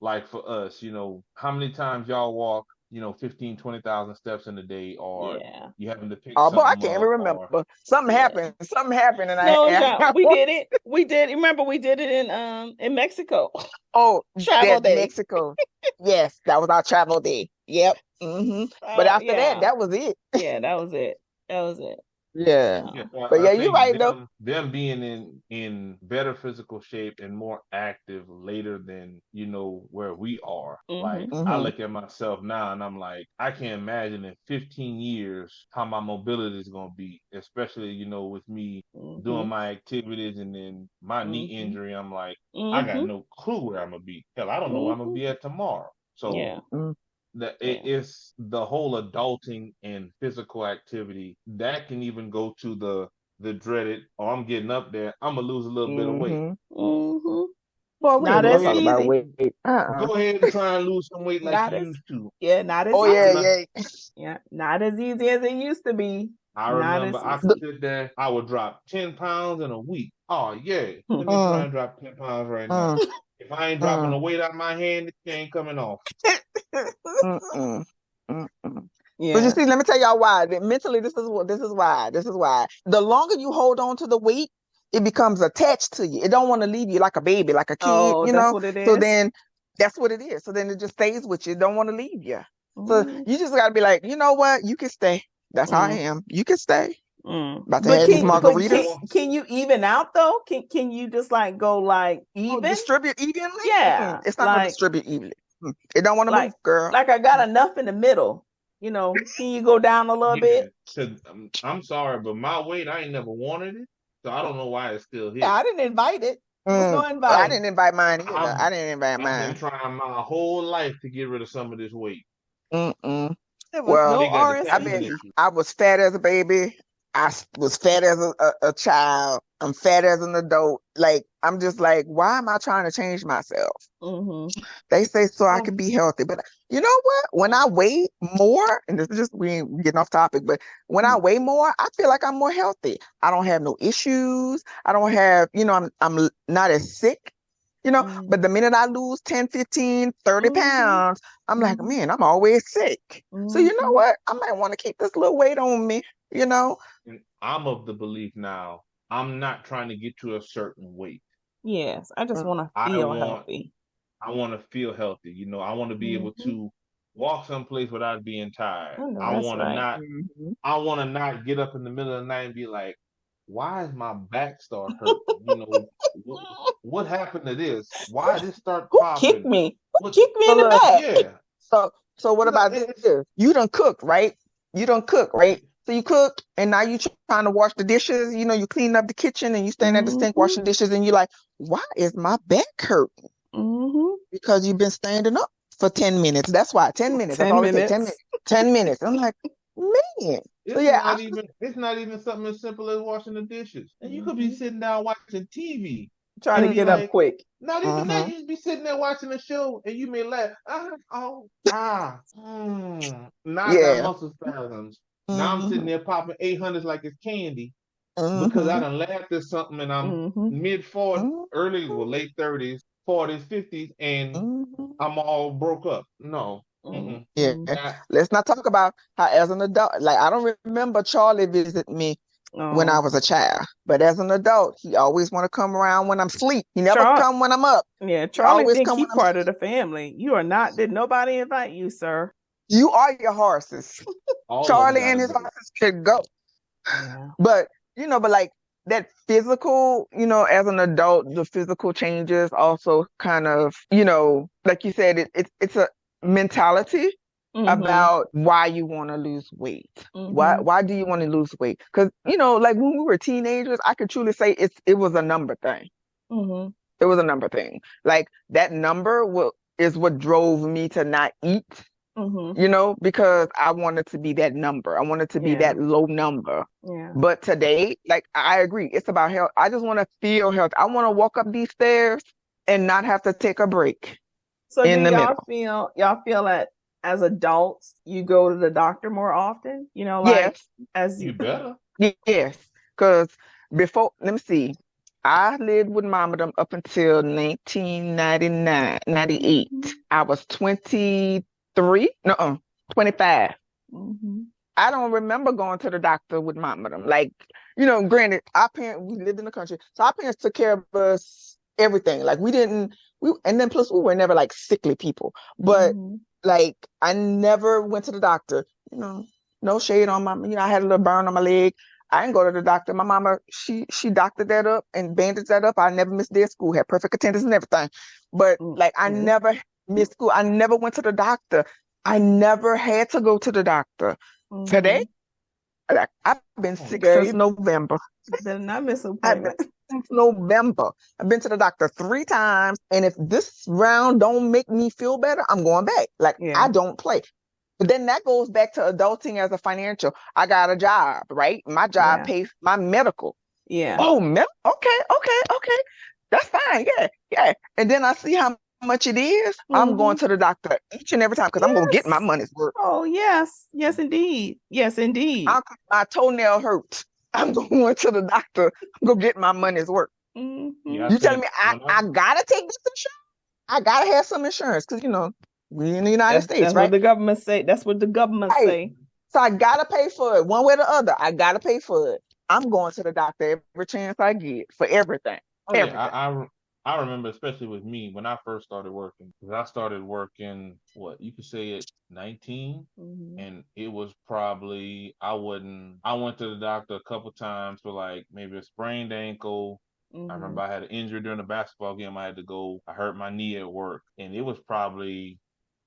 like for us, how many times y'all walk, 15, 20,000 steps in a day, or Yeah. you having to pick Oh boy, I something can't even up, remember. or Something Yeah. happened. Something happened, and No, we did it. We did. Remember, we did it in Mexico. Oh, Travel that day. Mexico. Yes, that was our travel day. Yep. But after that was it. Yeah, that was it. That was it. Yeah. yeah, But I yeah, you're think right though. them being in better physical shape and more active later than where we are. Like I look at myself now and I'm like, I can't imagine in 15 years how my mobility is gonna be, especially with me doing my activities and then my knee injury. I'm like, I got no clue where I'm gonna be. Hell, I don't know where I'm gonna be at tomorrow. So Yeah. it's the whole adulting and physical activity that can even go to the dreaded, oh, I'm getting up there, I'm gonna lose a little bit of weight. Well, we ain't Not gonna as talk about easy. weight. Go ahead and try and lose some weight like Not you as used to. Yeah, not as Oh easy. yeah. Yeah, not as easy as it used to be. I Not remember as I easy. could sit there, I would drop 10 pounds in a week. Oh yeah, let me try and drop 10 pounds right now. If I ain't dropping the weight out of my hand, it ain't coming off. Yeah. But you see, let me tell y'all why. Mentally, this is why. The longer you hold on to the weight, it becomes attached to you. It don't want to leave you like a baby, like a kid, Oh, that's what it is. So then that's what it is. So then it just stays with you. It don't want to leave you. So you just gotta be like, you know what? You can stay. That's how I am. You can stay. About to have these margaritas. Can you even out though? Can you just like go like even? Distribute evenly? Yeah. It's not gonna distribute evenly. It don't want to move, girl. Like I got enough in the middle. Can you go down a little bit? I'm sorry, but my weight, I ain't never wanted it, so I don't know why it's still here. Yeah, I didn't invite it. No invite. I didn't invite mine either. I didn't invite mine. I've been trying my whole life to get rid of some of this weight. There was no RSV. I was fat as a baby. I was fat as a child. I'm fat as an adult. Like, I'm just like, why am I trying to change myself? They say so I can be healthy. But you know what? When I weigh more, and this is just, we ain't getting off topic, but when I weigh more, I feel like I'm more healthy. I don't have no issues. I don't have, I'm not as sick. But the minute I lose 10, 15, 30 pounds, I'm like, man, I'm always sick. So you know what? I might want to keep this little weight on me, And I'm of the belief now, I'm not trying to get to a certain weight. Yes, I just want to feel healthy. I want to feel healthy. I want to be able to walk someplace without being tired. I want to not get up in the middle of the night and be like, why is my back start hurting? What happened to this? Why did this start popping? Who kicked me in the back? Yeah. So what about this? You done cook, right? So you cook, and now you trying to wash the dishes. You clean up the kitchen, and you stand at the sink washing dishes, and you're like, why is my back hurting? Because you've been standing up for 10 minutes. That's why 10 minutes. That's all it takes. 10 minutes. 10 minutes. I'm like, man. It's not even something as simple as washing the dishes. And you could be sitting down watching TV. Try to get up quick. Not even that. You be sitting there watching the show and you may laugh. Now I got muscle spasms. Now I'm sitting there popping 800s like it's candy because I done laughed at something and I'm mid-40s, late 30s, 40s, 50s, and I'm all broke up. No. Yeah. Let's not talk about how as an adult, like I don't remember Charlie visit me when I was a child, but as an adult, he always want to come around when I'm asleep. He never come when I'm up. Yeah, Charlie think he part of the family. You are not. Did nobody invite you, sir? You are your horses. Charlie and his horses could go. Yeah. But like that physical, as an adult, the physical changes also kind of, like you said, it's a mentality about why you want to lose weight. Why do you want to lose weight? Because like when we were teenagers, I could truly say it was a number thing. It was a number thing. Like that number is what drove me to not eat. Because I wanted to be that number. I wanted to be that low number. Yeah. But today, like I agree, it's about health. I just want to feel healthy. I want to walk up these stairs and not have to take a break. So do y'all feel that as adults you go to the doctor more often? Yes. As you better. Yes. Because before, let me see. I lived with Mama up until 1999, 98. I was 25. I don't remember going to the doctor with Mama. Like, granted, we lived in the country, so our parents took care of us everything. Like and then plus we were never like sickly people. But like I never went to the doctor. No shade on my. I had a little burn on my leg. I didn't go to the doctor. My mama, she doctored that up and bandaged that up. I never missed day of school. Had perfect attendance and everything. But like I never missed school. I never went to the doctor. I never had to go to the doctor. Today, I've been sick since November. Better not miss an appointment. Since November. I've been to the doctor 3 times. And if this round don't make me feel better, I'm going back. Like I don't play. But then that goes back to adulting as a financial. I got a job, right? My job pays my medical. Yeah. Oh, okay. That's fine. Yeah. And then I see how much it is. I'm going to the doctor each and every time because I'm going to get my money's worth. Oh, yes. Yes, indeed. Yes, indeed. My toenail hurts. I'm going to the doctor. I'm going to get my money's worth. Yeah, you telling me I got to take this insurance? I got to have some insurance because, we in the United States, that's right? What the government say. That's what the government say. So I got to pay for it one way or the other. I got to pay for it. I'm going to the doctor every chance I get for everything. Everything. I remember, especially with me, when I first started working, because I started working, you could say at 19, and it was probably, I went to the doctor a couple times for like maybe a sprained ankle. I remember I had an injury during a basketball game. I had to go, I hurt my knee at work, and I was probably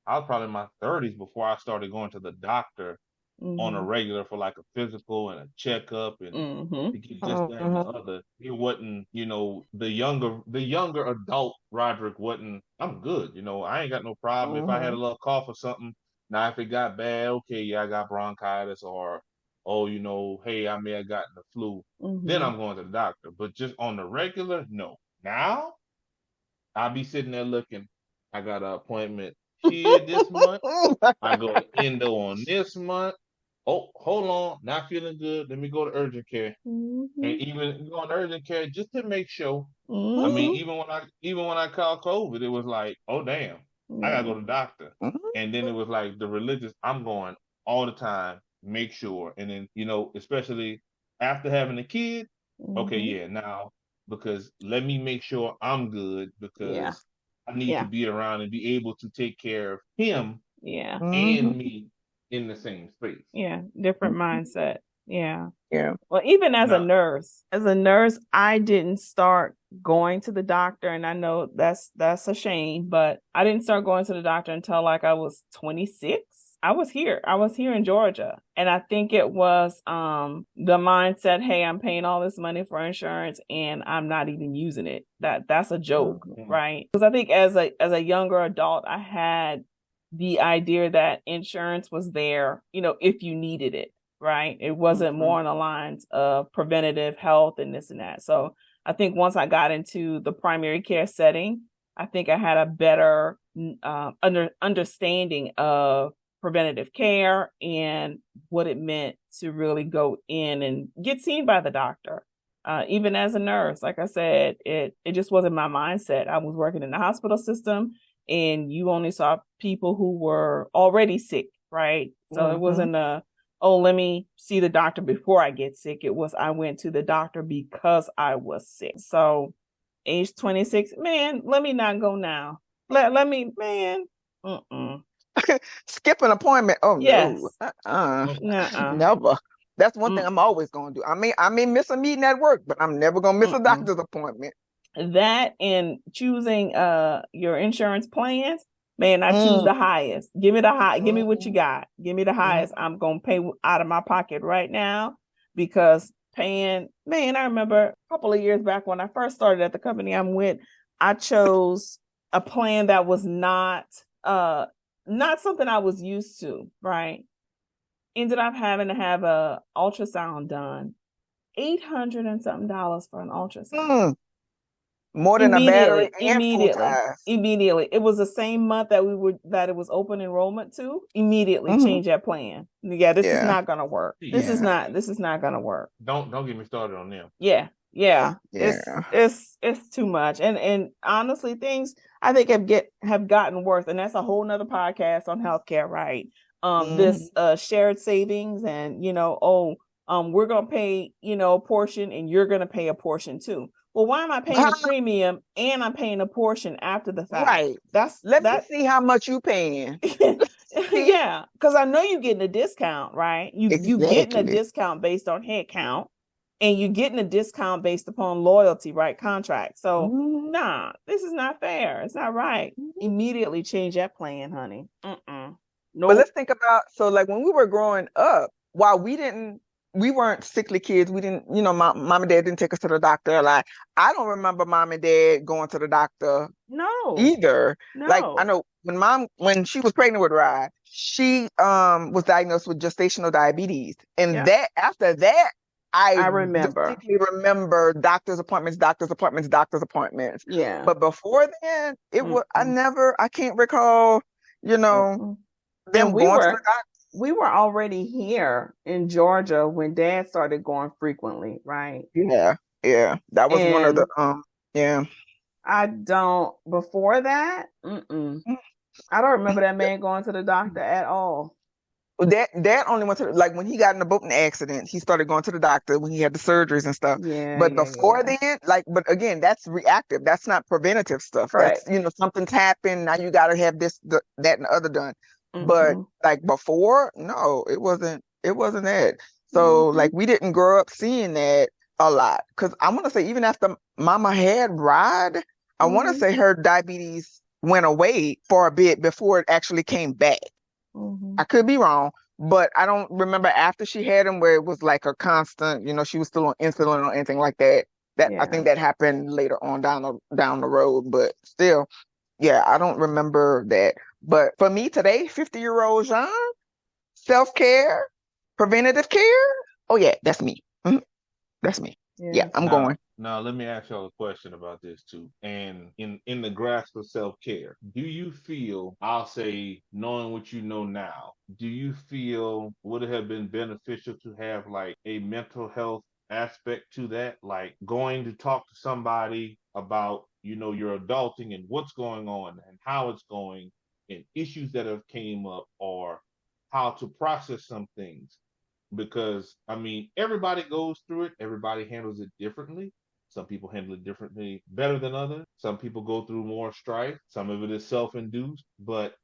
in my 30s before I started going to the doctor on a regular for like a physical and a checkup and to get this, that, and the other. It wasn't, the younger adult Roderick wasn't, I'm good. I ain't got no problem. If I had a little cough or something, now if it got bad, okay, I got bronchitis or, hey, I may have gotten the flu. Then I'm going to the doctor. But just on the regular, no. Now, I'll be sitting there looking, I got an appointment here this month. I go to endo on this month. Oh, hold on, not feeling good. Let me go to urgent care, and even go to urgent care just to make sure. I mean, even when I called COVID, it was like, oh damn, I gotta go to the doctor. And then it was like the religious. I'm going all the time, make sure, and then especially after having a kid. Okay, now because let me make sure I'm good because I need to be around and be able to take care of him. And me. In the same space. Yeah, different mindset. Yeah. Well, even as a nurse, I didn't start going to the doctor, and I know that's a shame, but I didn't start going to the doctor until like I was 26. I was here in Georgia, and I think it was the mindset, hey, I'm paying all this money for insurance and I'm not even using it. That's a joke, right? Because I think as a younger adult, I had the idea that insurance was there, if you needed it, right? It wasn't more on the lines of preventative health and this and that. So I think once I got into the primary care setting, I think I had a better understanding of preventative care and what it meant to really go in and get seen by the doctor. Even as a nurse, like I said, it just wasn't my mindset. I was working in the hospital system, and you only saw people who were already sick, right? So it wasn't let me see the doctor before I get sick. It was, I went to the doctor because I was sick. So age 26, man, let me not go now. Let me, man. Skip an appointment. Oh yes. No. Never. That's one thing I'm always gonna do. I may miss a meeting at work, but I'm never gonna miss a doctor's appointment. That and choosing your insurance plans, man, I choose the highest. Give me the high, give me what you got. Give me the highest. I'm gonna pay out of my pocket right now, because paying, man, I remember a couple of years back when I first started at the company I'm with, I chose a plan that was not something I was used to, right? Ended up having to have a ultrasound done. $800 and something for an ultrasound. More than a battery and full tires. Immediately. It was the same month that it was open enrollment to. Immediately change that plan. Yeah, this is not gonna work. This is not gonna work. Don't get me started on them. Yeah. It's too much. And honestly, things I think have gotten worse. And that's a whole nother podcast on healthcare, right? This shared savings, and we're gonna pay, a portion, and you're gonna pay a portion too. Well, why am I paying a premium and I'm paying a portion after the fact? Right. Let me see how much you paying. Yeah, because I know you're getting a discount, right? You getting a discount based on head count, and you're getting a discount based upon loyalty, right? Contract. So nah, this is not fair. It's not right. Immediately change that plan, honey. Nope. But let's think about, so like when we were growing up, while we weren't sickly kids. We didn't, mom and dad didn't take us to the doctor a lot. I don't remember mom and dad going to the doctor either. No. Like I know when she was pregnant with Rod, she was diagnosed with gestational diabetes. And after that, I remember doctor's appointments. Yeah. But before then, it was, I can't recall, them going to the doctor. We were already here in Georgia when Dad started going frequently, right? Yeah. That was one of the I don't, before that, I don't remember that man going to the doctor at all. Dad only went to, like, when he got in a boating accident, he started going to the doctor when he had the surgeries and stuff. But before then, but again, that's reactive. That's not preventative stuff. Right. That's, something's happened. Now you got to have this, that, and the other done. But like before, no, it wasn't that. So like we didn't grow up seeing that a lot. Cause I want to say even after Mama had Rod, I want to say her diabetes went away for a bit before it actually came back. I could be wrong, but I don't remember after she had him where it was like a constant, she was still on insulin or anything like that. I think that happened later on down the road, but still, I don't remember that. But for me today, 50-year-old Jean, self-care, preventative care. Oh yeah, that's me. That's me. Yeah, I'm going. Now let me ask y'all a question about this too. And in the grasp of self-care, do you feel, I'll say, knowing what you know now, do you feel would it have been beneficial to have like a mental health aspect to that? Like going to talk to somebody about, your adulting and what's going on and how it's going, and issues that have came up, or how to process some things. Because everybody goes through it, everybody handles it differently. Some people handle it differently, better than others. Some people go through more strife. Some of it is self-induced. But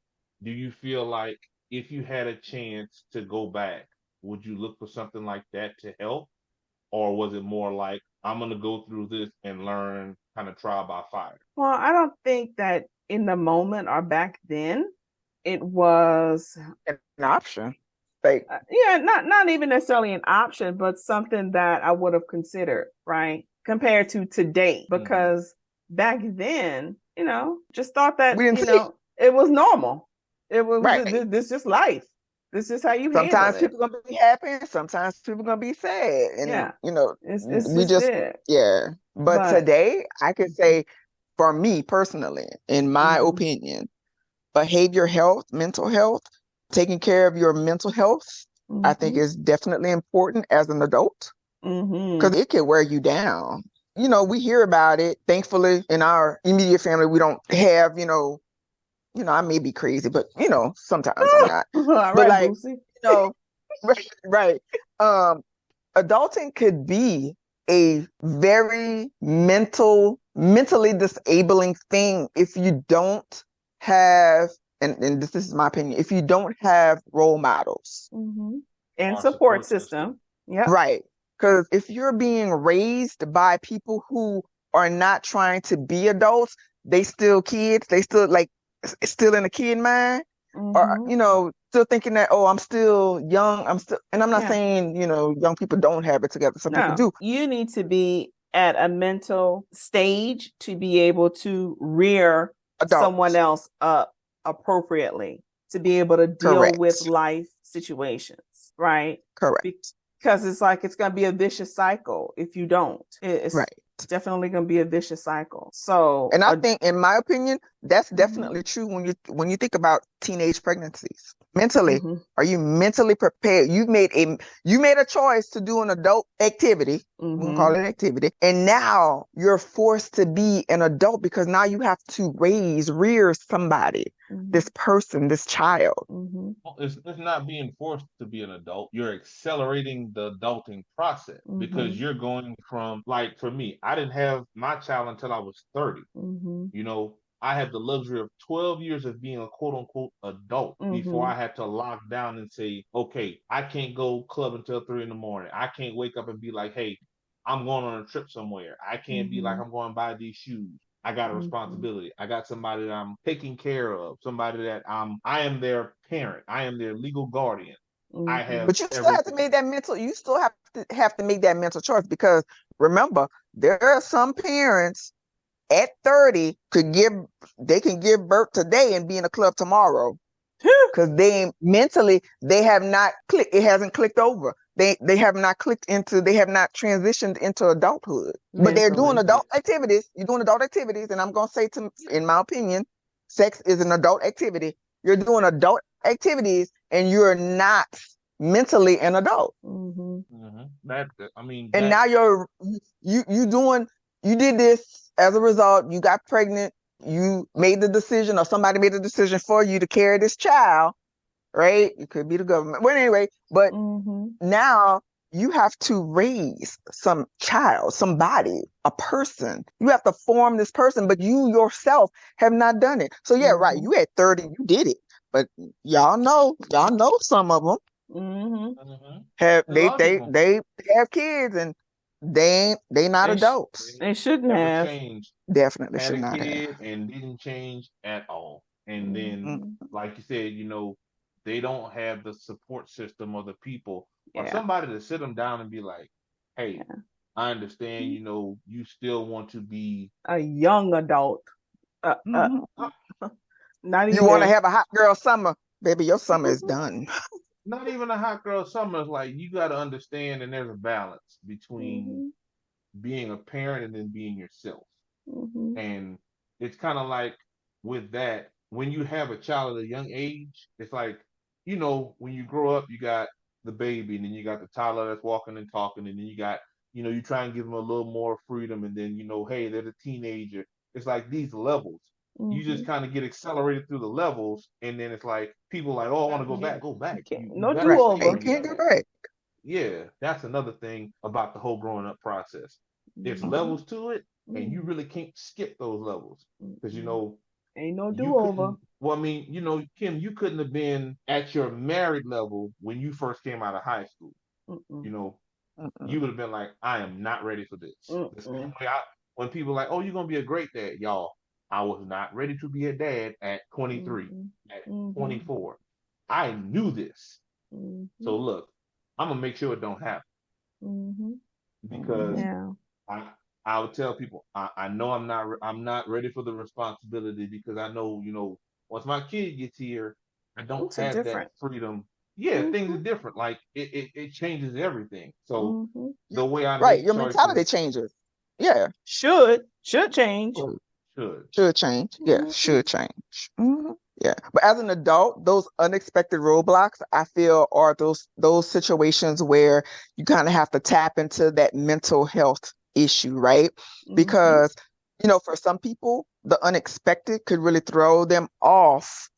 do you feel like if you had a chance to go back, would you look for something like that to help? Or was it more like, I'm going to go through this and learn kind of trial by fire? Well, I don't think that in the moment or back then it was an option. Not even necessarily an option, but something that I would have considered, right? Compared to today, because back then, just thought that, it was normal. It was this just life. This is how you handle Sometimes it. people gonna be happy, and sometimes people gonna be sad, and it's we just it. But today, I can say, for me personally, in my opinion, behavior health, mental health, taking care of your mental health, I think is definitely important as an adult, because it can wear you down. We hear about it. Thankfully, in our immediate family, we don't have, I may be crazy, but sometimes I'm not. All But right, like, Boosie. right. Adulting could be a very mentally disabling thing if you don't have, and this is my opinion, if you don't have role models. And support system. Yeah. Right. Because if you're being raised by people who are not trying to be adults, they still kids, they still still in a kid mind, or still thinking that, oh, I'm still young, and I'm not saying young people don't have it together. Some people do. You need to be at a mental stage to be able to rear someone else up appropriately, to be able to deal with life situations, right? Correct. Because it's going to be a vicious cycle if you don't. It's definitely going to be a vicious cycle. So, and I think, in my opinion, that's definitely true when you think about teenage pregnancies. Mentally, are you mentally prepared? You made a choice to do an adult activity. We'll call it activity, and now you're forced to be an adult because now you have to rear somebody, this person, this child. It's not being forced to be an adult. You're accelerating the adulting process because you're going from, like, for me, I didn't have my child until I was 30. I had the luxury of 12 years of being a quote unquote adult before I had to lock down and say, okay, I can't go club until 3 in the morning. I can't wake up and be like, hey, I'm going on a trip somewhere. I can't be like, I'm going to buy these shoes. I got a responsibility. I got somebody that I'm taking care of, somebody that I am their parent. I am their legal guardian. I have, but you still have to make that mental. You still have to make that mental choice, because remember, there are some parents at 30 can give birth today and be in a club tomorrow, because they have not clicked. It hasn't clicked over. They have not transitioned into adulthood. But they're doing adult activities. You're doing adult activities, and I'm gonna say, in my opinion, sex is an adult activity. You're doing adult activities, and you're not mentally an adult. And now you did this as a result. You got pregnant. You made the decision, or somebody made the decision for you to carry this child, right? It could be the government. But anyway, now you have to raise some child, somebody, a person. You have to form this person, but you yourself have not done it. So yeah, right. You at 30, you did it, but y'all know some of them have they have kids, and they not adults. They shouldn't have. Definitely should not have. And didn't change at all. And then, like you said, they don't have the support system or the people or somebody to sit them down and be like, hey, I understand, you still want to be a young adult. Not even. You want to have a hot girl summer, baby, your summer is done. Not even a hot girl summer. It's like, you got to understand, and there's a balance between being a parent and then being yourself. And it's kind of like with that, when you have a child at a young age, it's like, when you grow up, you got the baby, and then you got the toddler that's walking and talking, and then you got, you try and give them a little more freedom, and then, hey, they're the teenager. It's like these levels. You just kind of get accelerated through the levels, and then it's like people like, oh, I want to go back. No do-over. You can't go back. Yeah, that's another thing about the whole growing up process. There's levels to it, and you really can't skip those levels because ain't no do-over. Well, I mean, Kim, you couldn't have been at your married level when you first came out of high school. You would have been like, I am not ready for this. When people are like, oh, you're gonna be a great dad, y'all. I was not ready to be a dad at 23, at 24. I knew this. So look, I'm gonna make sure it don't happen. Because I would tell people, I know I'm not ready for the responsibility, because I know, once my kid gets here, I don't have that freedom. yeah, things are different. Like it changes everything. So the way I Right. make Your mentality choices changes. Yeah. Should change. should. Should change. Yeah. Should change. Yeah. But as an adult, those unexpected roadblocks, I feel, are those situations where you kind of have to tap into that mental health issue, right? Because, for some people, the unexpected could really throw them off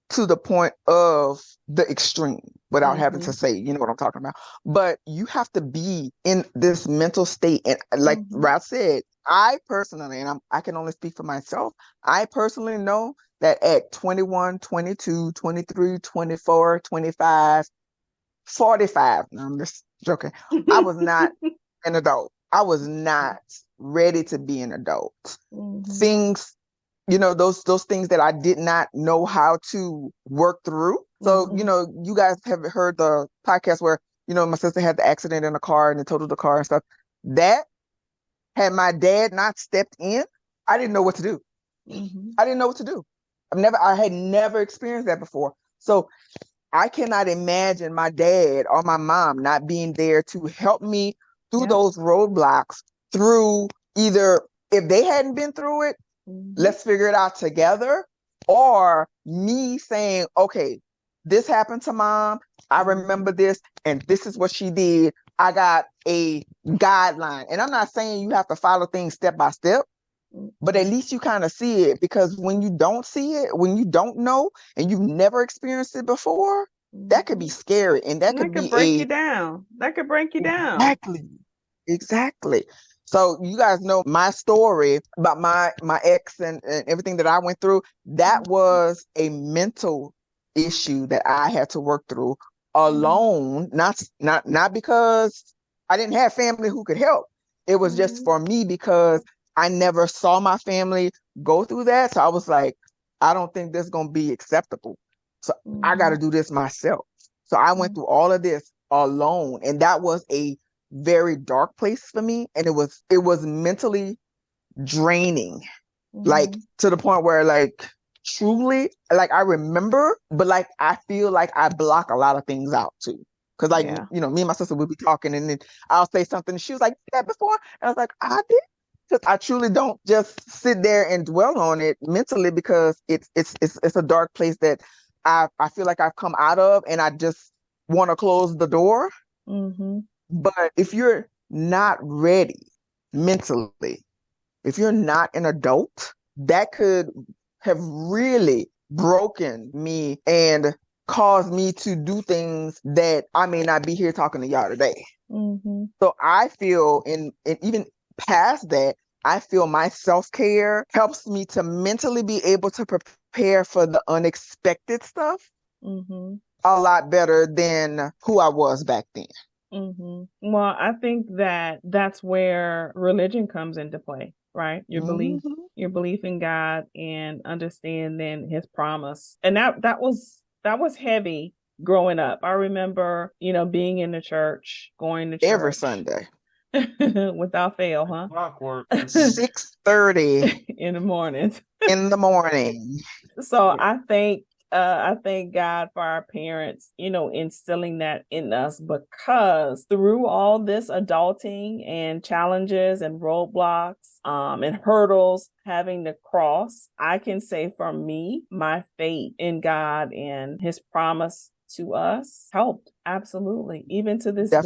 to the point of the extreme without having to say, you know what I'm talking about. But you have to be in this mental state. And like Ralph said, I personally, and I can only speak for myself, I personally know that at 21, 22, 23, 24, 25, 45, no, I'm just joking, I was not an adult. I was not ready to be an adult. Things, those things that I did not know how to work through. So, you guys have heard the podcast where, my sister had the accident in a car and it totaled the car and stuff. That, had my dad not stepped in, I didn't know what to do. I didn't know what to do. I had never experienced that before. So I cannot imagine my dad or my mom not being there to help me through those roadblocks, through either, if they hadn't been through it, let's figure it out together, or me saying, okay, this happened to mom. I remember this, and this is what she did. I got a guideline. And I'm not saying you have to follow things step by step, but at least you kind of see it, because when you don't see it, when you don't know, and you've never experienced it before, that could be scary. And that could be break you down. That could break you down. Exactly. So you guys know my story about my ex and everything that I went through. That was a mental issue that I had to work through alone, not because I didn't have family who could help. It was just for me, because I never saw my family go through that. So I was like, I don't think this is going to be acceptable. So I got to do this myself. So I went through all of this alone, and that was a very dark place for me, and it was mentally draining, like to the point where, like, truly, like, I remember, but like I feel like I block a lot of things out too, because like me and my sister would be talking, and then I'll say something, and she was like, that before, and I was like, I did, because I truly don't just sit there and dwell on it mentally, because it's a dark place that I feel like I've come out of, and I just want to close the door. But if you're not ready mentally, if you're not an adult, that could have really broken me and caused me to do things that I may not be here talking to y'all today. So I feel, and even past that, I feel my self-care helps me to mentally be able to prepare for the unexpected stuff a lot better than who I was back then. Well, I think that's where religion comes into play, right? Your belief in God and understanding His promise, and that was heavy growing up. I remember, being in the church, going to church every Sunday without fail, huh? Clockwork. 6:30 in the mornings. in the morning. So I thank God for our parents, instilling that in us, because through all this adulting and challenges and roadblocks, and hurdles having to cross, I can say for me, my faith in God and His promise to us helped. Absolutely. Even to this day.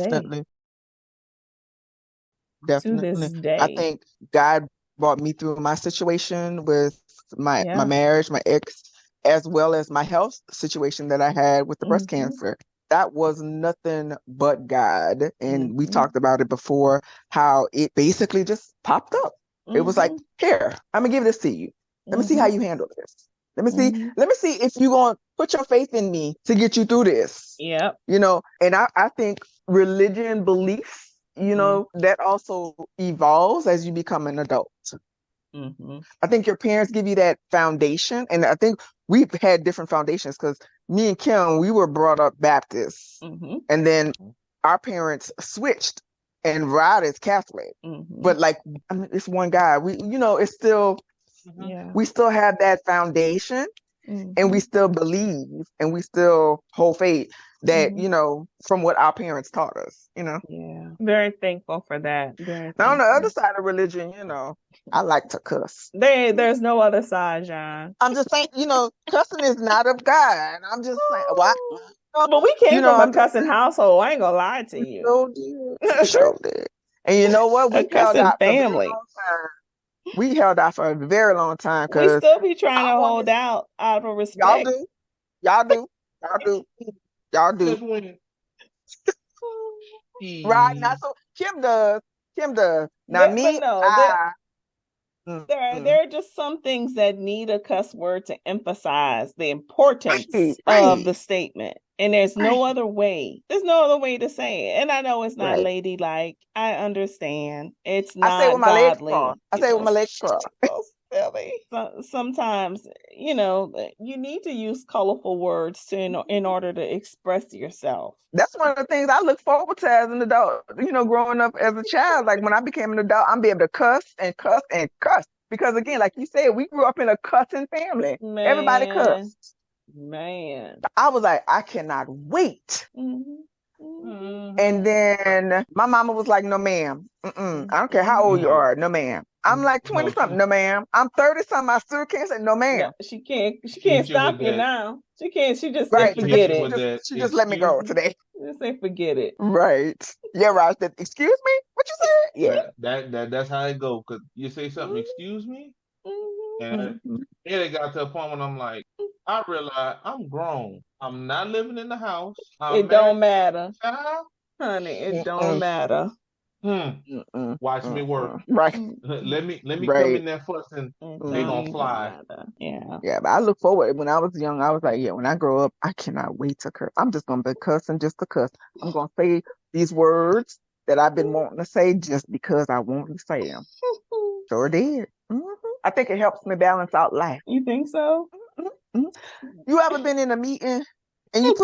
To this day. I think God brought me through my situation with my marriage, my ex, as well as my health situation that I had with the breast cancer. That was nothing but God. And we talked about it before, how it basically just popped up. It was like, here, I'm gonna give this to you. Let me see how you handle this. Let me see if you're gonna put your faith in me to get you through this. Yep. And I think religion, belief, that also evolves as you become an adult. I think your parents give you that foundation, and I think we've had different foundations, because me and Kim, we were brought up Baptist, and then our parents switched, and Rod is Catholic. But like, I mean, it's one guy. We, it's still, we still have that foundation, and we still believe, and we still hold faith. that, from what our parents taught us, Yeah. Very thankful for that. Very Now, on the thankful. other side of religion, I like to cuss. There's no other side, John. I'm just saying, cussing is not of God. I'm just saying, why? But we came from a cussing household. I ain't gonna lie to you. Sure did. And you know what? A cussing family. We held out for a very long time. We still be trying to hold out of respect. Y'all do. Right. Now, so Kim does. Now, there are just some things that need a cuss word to emphasize the importance of the statement. And there's no other way. There's no other way to say it. And I know it's not ladylike. I understand. It's not godly. I say with my legs crossed. So silly. Sometimes, you need to use colorful words in order to express yourself. That's one of the things I look forward to as an adult. Growing up as a child, like when I became an adult, I'm be able to cuss and cuss and cuss. Because again, like you said, we grew up in a cussing family. Man. Everybody cussed. Man. I was like, I cannot wait. Mm-hmm. And then my mama was like, no, ma'am. I don't care how old you are. No, ma'am. I'm like 20 something. No, ma'am. I'm 30 something. I still can't say no, ma'am. No, she can't stop you now. She can't. She just said forget it. She just let me go today. Just say forget it. Right. Yeah, right. Excuse me? What you said? Yeah. That's how it go. Cause you say something, excuse me? And it got to a point when I'm like, I realize I'm grown. I'm not living in the house. It don't matter. Honey, it don't matter. Watch me work. Right. Let me come in there first and they gonna fly. Yeah, but I look forward. When I was young, I was like, when I grow up, I cannot wait to curse. I'm just gonna be cussing just to cuss. I'm gonna say these words that I've been wanting to say just because I want to say them. Sure did. I think it helps me balance out life. You think so? You ever been in a meeting and you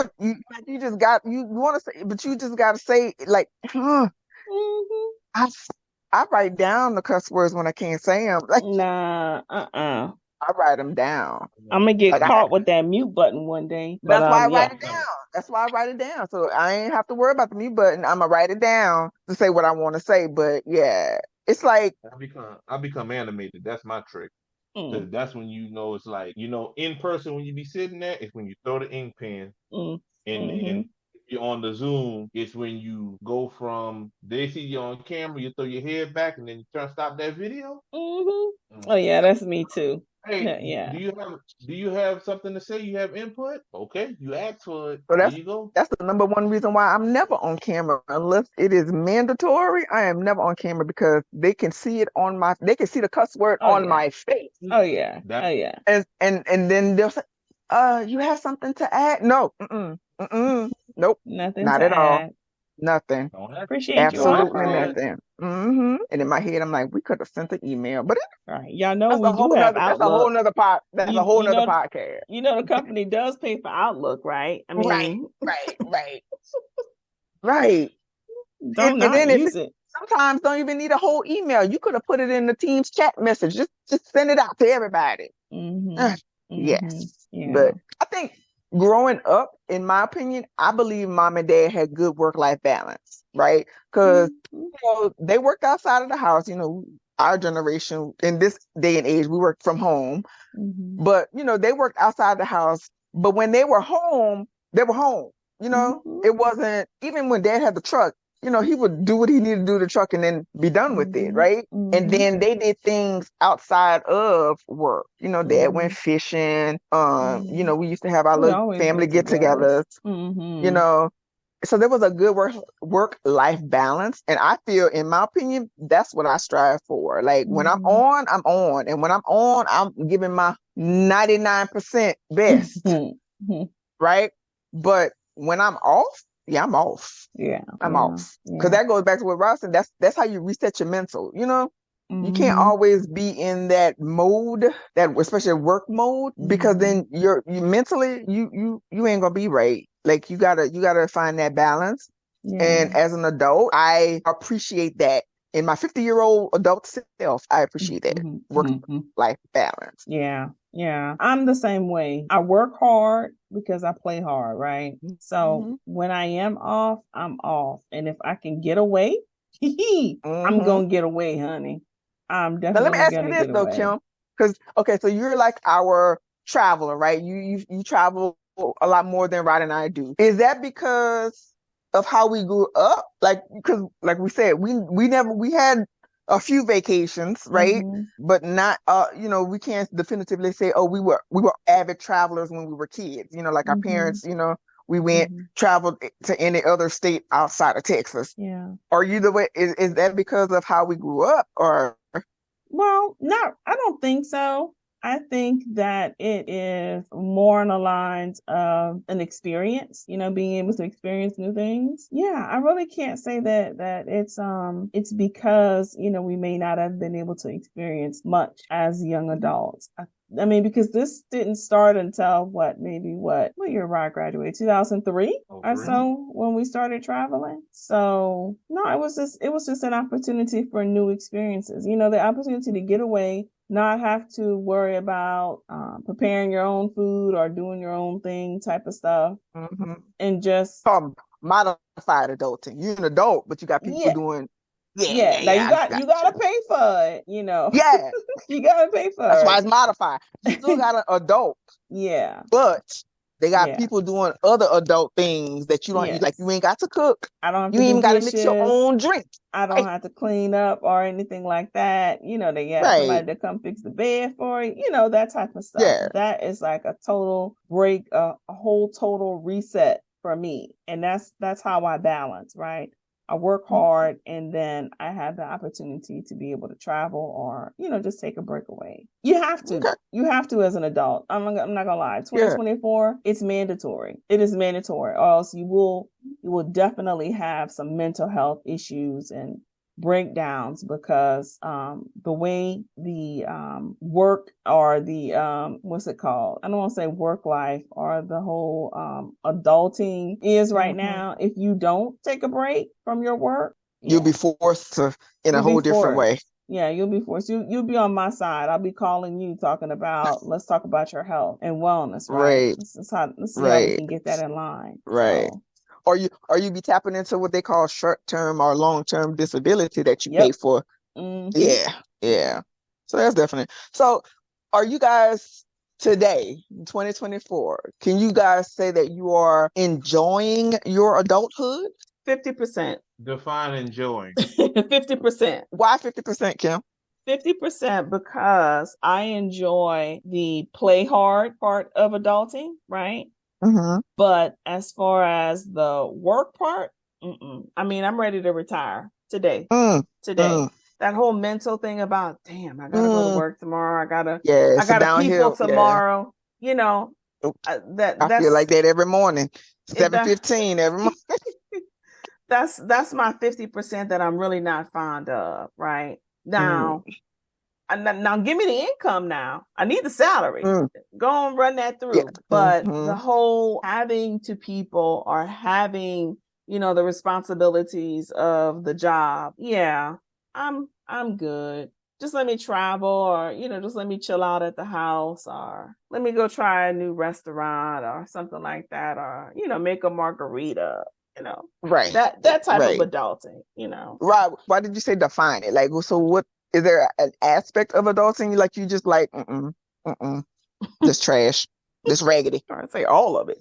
just got you want to say, but you just got to say like, I write down the cuss words when I can't say them. Like, nah, I write them down. I'm gonna get caught with that mute button one day. That's why I write it down. That's why I write it down. So I ain't have to worry about the mute button. I'm gonna write it down to say what I want to say. But yeah, it's like I become animated. That's my trick. Because that's when it's like, in person when you be sitting there, it's when you throw the ink pen. And if you're on the Zoom, it's when you go from, they see you on camera, you throw your head back and then you try to stop that video. Oh yeah, that's me too. Hey, yeah. Do you have something to say? You have input? Okay, you ask for it. So there you go. That's the number one reason why I'm never on camera unless it is mandatory. I am never on camera because they can see it they can see the cuss word on my face. Oh yeah. And then they'll say, you have something to add? No. Nope. Nothing. Not at all. Nothing. Appreciate absolutely you. Absolutely nothing. And in my head, I'm like, we could have sent an email, but right. Y'all know we do have Outlook. That's a whole nother That's a whole nother podcast. The company does pay for Outlook, right? I mean, right. Don't use it. Sometimes don't even need a whole email. You could have put it in the Teams chat message. Just send it out to everybody. Yes. Yeah. But I think growing up, in my opinion, I believe mom and dad had good work-life balance, right? Because they worked outside of the house. Our generation in this day and age, we work from home. But they worked outside the house. But when they were home, they were home. It wasn't, even when dad had the truck, he would do what he needed to do to the truck and then be done with it, right? And then they did things outside of work. Dad went fishing. We used to have our little family get-togethers. So there was a good work-life balance. And I feel, in my opinion, that's what I strive for. Like when I'm on, I'm on. And when I'm on, I'm giving my 99% best, right? But when I'm off, I'm off. I'm off. Because that goes back to what Ross said. That's how you reset your mental. You can't always be in that mode, especially work mode, because then you mentally you ain't gonna be right. Like you gotta find that balance. And as an adult, I appreciate that. In my 50-year-old adult self, I appreciate that work-life balance. Yeah. Yeah, I'm the same way. I work hard because I play hard, right? So when I am off, I'm off. And if I can get away, I'm going to get away, honey. I'm Now let me definitely ask going you to this get though, away. Kim, because okay, so you're like our traveler, right? You travel a lot more than Rod and I do. Is that because of how we grew up? Like, because like we said, we had a few vacations, right? But not we can't definitively say, oh, we were avid travelers when we were kids. Like our parents, we went traveled to any other state outside of Texas. Yeah. Are you the way? Is that because of how we grew up, or? Well, I don't think so. I think that it is more on the lines of an experience, being able to experience new things. Yeah, I really can't say that it's because, we may not have been able to experience much as young adults. I mean, because this didn't start until what year Rod graduated? 2003 or so when we started traveling. So no, it was just an opportunity for new experiences. The opportunity to get away, not have to worry about preparing your own food or doing your own thing type of stuff, and just modified adulting. You're an adult, but you got people doing. Now you gotta pay for it, Yeah. You gotta pay for That's it. why it's modified. You still got an adult. Yeah. But they got people doing other adult things that you don't like. You ain't got to cook. I don't have you to ain't do even got to dishes. mix your own drink. I don't have to clean up or anything like that. They have somebody to come fix the bed for you. That type of stuff. Yeah. That is like a total break, a whole total reset for me. And that's how I balance, right? I work hard and then I have the opportunity to be able to travel or, just take a break away. You have to. Okay. You have to as an adult. I'm not gonna lie. 2024, it's mandatory. It is mandatory. Or else you will definitely have some mental health issues and breakdowns because the way the work or the what's it called? I don't want to say work life or the whole adulting is right now. If you don't take a break from your work, you'll be forced to in a whole different way. Yeah, you'll be forced. You'll be on my side. I'll be calling you, talking about let's talk about your health and wellness, right? Let's see how we can get that in line. Right. So. Or you be tapping into what they call short-term or long-term disability that you pay for. Yeah. So that's definite. So are you guys today, in 2024, can you guys say that you are enjoying your adulthood? 50%. Define enjoying. 50%. Why 50%, Kim? 50% because I enjoy the play hard part of adulting, right? But as far as the work part, I mean, I'm ready to retire today. That whole mental thing about, damn, I gotta go to work tomorrow. I gotta people tomorrow. I feel like that every morning. 7:15 every morning. That's my 50% that I'm really not fond of. Right now. Now give me the income now. I need the salary. Go and run that through. But the whole having to people or having, the responsibilities of the job. Yeah, I'm good. Just let me travel or, just let me chill out at the house or let me go try a new restaurant or something like that or, make a margarita. Right. That type of adulting, Right. Why did you say define it? Like, so what? Is there an aspect of adulting like you just like, this trash, this raggedy? I'd say all of it.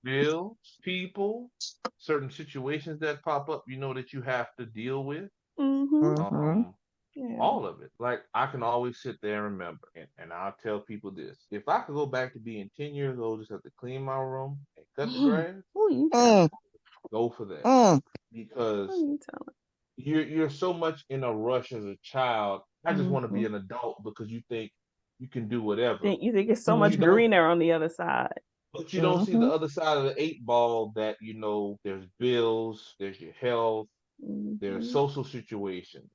Bills, people, certain situations that pop up, that you have to deal with. All of it. Like, I can always sit there and remember, and I'll tell people this. If I could go back to being 10 years old, just have to clean my room and cut the grass, go for that. Because you're so much in a rush as a child. I just want to be an adult because you think you can do whatever. You think it's so much greener on the other side. But you don't see the other side of the 8 ball that, there's bills, there's your health, there's social situations,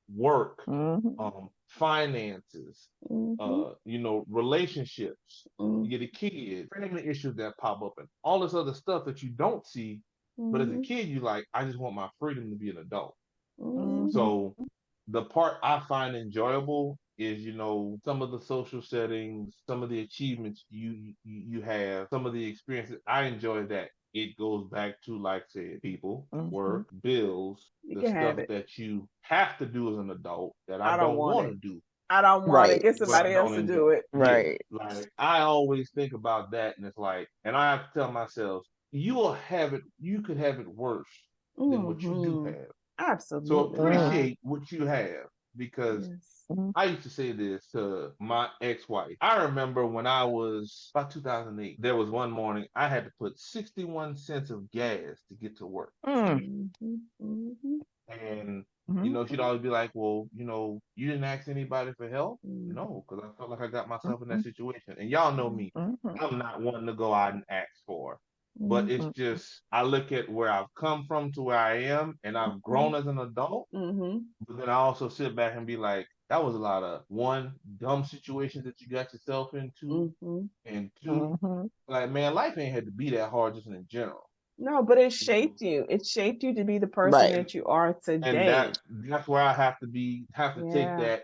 work, finances, relationships. You get a kid, family issues that pop up, and all this other stuff that you don't see. But as a kid, you like, I just want my freedom to be an adult. So the part I find enjoyable is, some of the social settings, some of the achievements you have, some of the experiences. I enjoy that. It goes back to, like I said, people, work, bills, You the can have stuff it. that you have to do as an adult that I I don't don't want want it. to do. I don't want Right. it. Get But I somebody else don't to enjoy. do it. Right. Yeah, like I always think about that, and it's like, and I have to tell myself, you could have it worse than what you do have. So Absolutely. appreciate what you have, because Yes. I used to say this to my ex-wife. I remember when I was about 2008, there was one morning I had to put 61 cents of gas to get to work. And, she'd always be like, well, you didn't ask anybody for help? No, because I felt like I got myself in that situation. And y'all know me. I'm not one to go out and ask for. But it's just, I look at where I've come from to where I am, and I've grown as an adult. But then I also sit back and be like, that was a lot of, one, dumb situations that you got yourself into. And two, like, man, life ain't had to be that hard just in general. No, but it shaped you. It shaped you to be the person that you are today. And that's where I have to take that,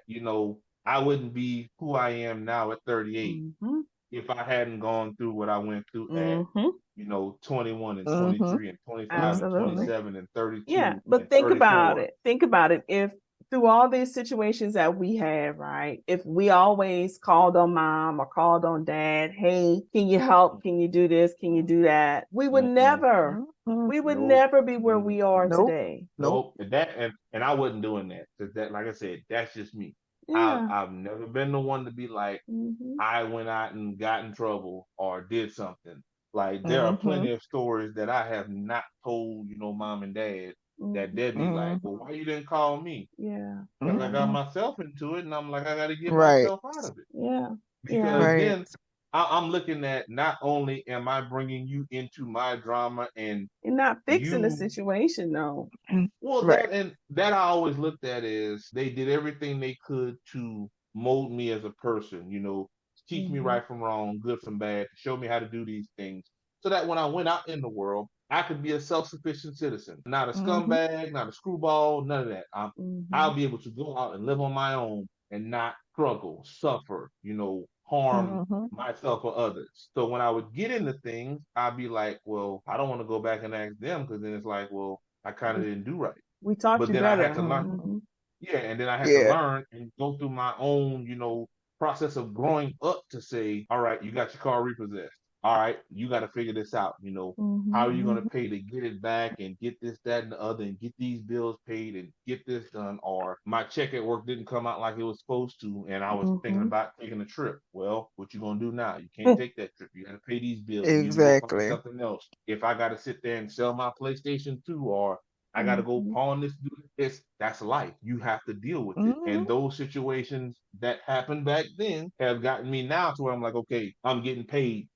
I wouldn't be who I am now at 38 if I hadn't gone through what I went through at 21 and 23 and 25 and 27 and 32. Yeah, but think about it. Think about it. If through all these situations that we have, right? If we always called on mom or called on dad, hey, can you help? Can you do this? Can you do that? We would never be where we are today. Nope. And I wasn't doing that, because that, like I said, that's just me. Yeah. I've never been the one to be like, I went out and got in trouble or did something. Like, there are plenty of stories that I have not told, mom and dad, that they'd be like, well, why you didn't call me? Yeah. Because I got myself into it, and I'm like, I got to get myself out of it. Yeah. Because then I'm looking at, not only am I bringing you into my drama, and you're not fixing the situation, though. Well, that I always looked at is, they did everything they could to mold me as a person, teach me right from wrong, good from bad, show me how to do these things, so that when I went out in the world, I could be a self-sufficient citizen, not a scumbag, not a screwball, none of that. I'll be able to go out and live on my own and not struggle, suffer, harm myself or others. So when I would get into things, I'd be like, well, I don't want to go back and ask them, because then it's like, well, I kind of didn't do right. We taught but you then better. I had to learn. And then I had to learn and go through my own, process of growing up to say, all right, you got your car repossessed. All right, you got to figure this out. How are you going to pay to get it back and get this, that, and the other, and get these bills paid and get this done? Or my check at work didn't come out like it was supposed to, and I was thinking about taking a trip. Well, what you going to do now? You can't take that trip. You got to pay these bills. Exactly. You need to go find something else. If I got to sit there and sell my PlayStation 2, or I got to go pawn this, do this, that's life. You have to deal with it. And those situations that happened back then have gotten me now to where I'm like, okay, I'm getting paid.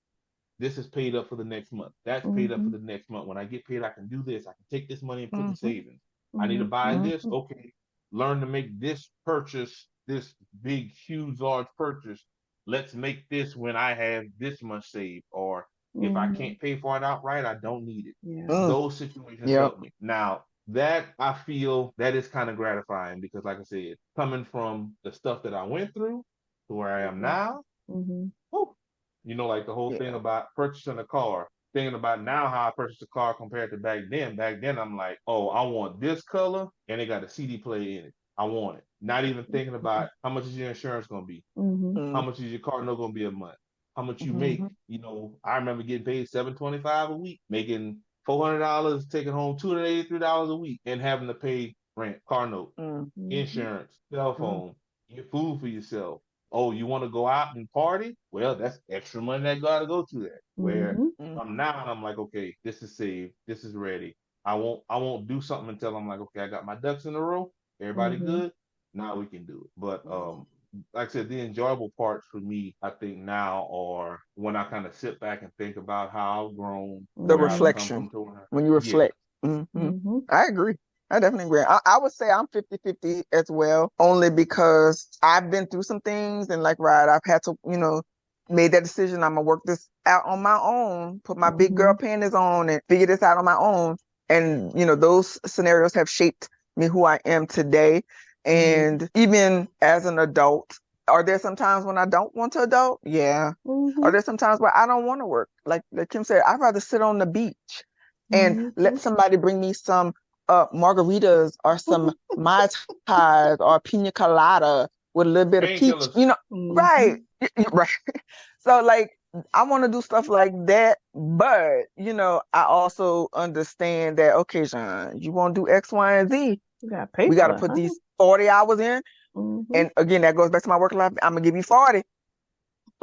This is paid up for the next month. That's paid up for the next month. When I get paid, I can do this. I can take this money and put in savings. I need to buy this. Okay, learn to make this purchase, this big, huge, large purchase. Let's make this when I have this much saved. Or if I can't pay for it outright, I don't need it. Those situations help me. Now, that I feel that is kind of gratifying, because, like I said, coming from the stuff that I went through to where I am now, like the whole thing about purchasing a car, thinking about now how I purchased a car compared to back then. Back then, I'm like, oh, I want this color, and it got a CD player in it. I want it. Not even thinking about how much is your insurance going to be? How much is your car note going to be a month? How much you make? I remember getting paid $725 a week, making $400, taking home $283 a week, and having to pay rent, car note, insurance, cell phone, get food for yourself. Oh, you want to go out and party? Well, that's extra money that got to go to that. Where I'm now, and I'm like, okay, this is saved, this is ready. I won't do something until I'm like, okay, I got my ducks in a row. Everybody good? Now we can do it. But like I said, the enjoyable parts for me, I think now, are when I kind of sit back and think about how I've grown. The reflection. When you reflect. I agree. I definitely agree. I would say I'm 50-50 as well, only because I've been through some things, and like Rod, I've had to, made that decision. I'm going to work this out on my own, put my big girl panties on and figure this out on my own. And, those scenarios have shaped me who I am today. And even as an adult, Are there some times when I don't want to adult? Yeah. Are there some times where I don't want to work? Like Kim said, I'd rather sit on the beach and let somebody bring me some margaritas or some Mai Tais or pina colada with a little bit of peach, right. Right. So like, I want to do stuff like that, but I also understand that, okay, John, you want to do X, Y, and Z. We got to put these 40 hours in. And again, that goes back to my work life. I'm going to give you 40.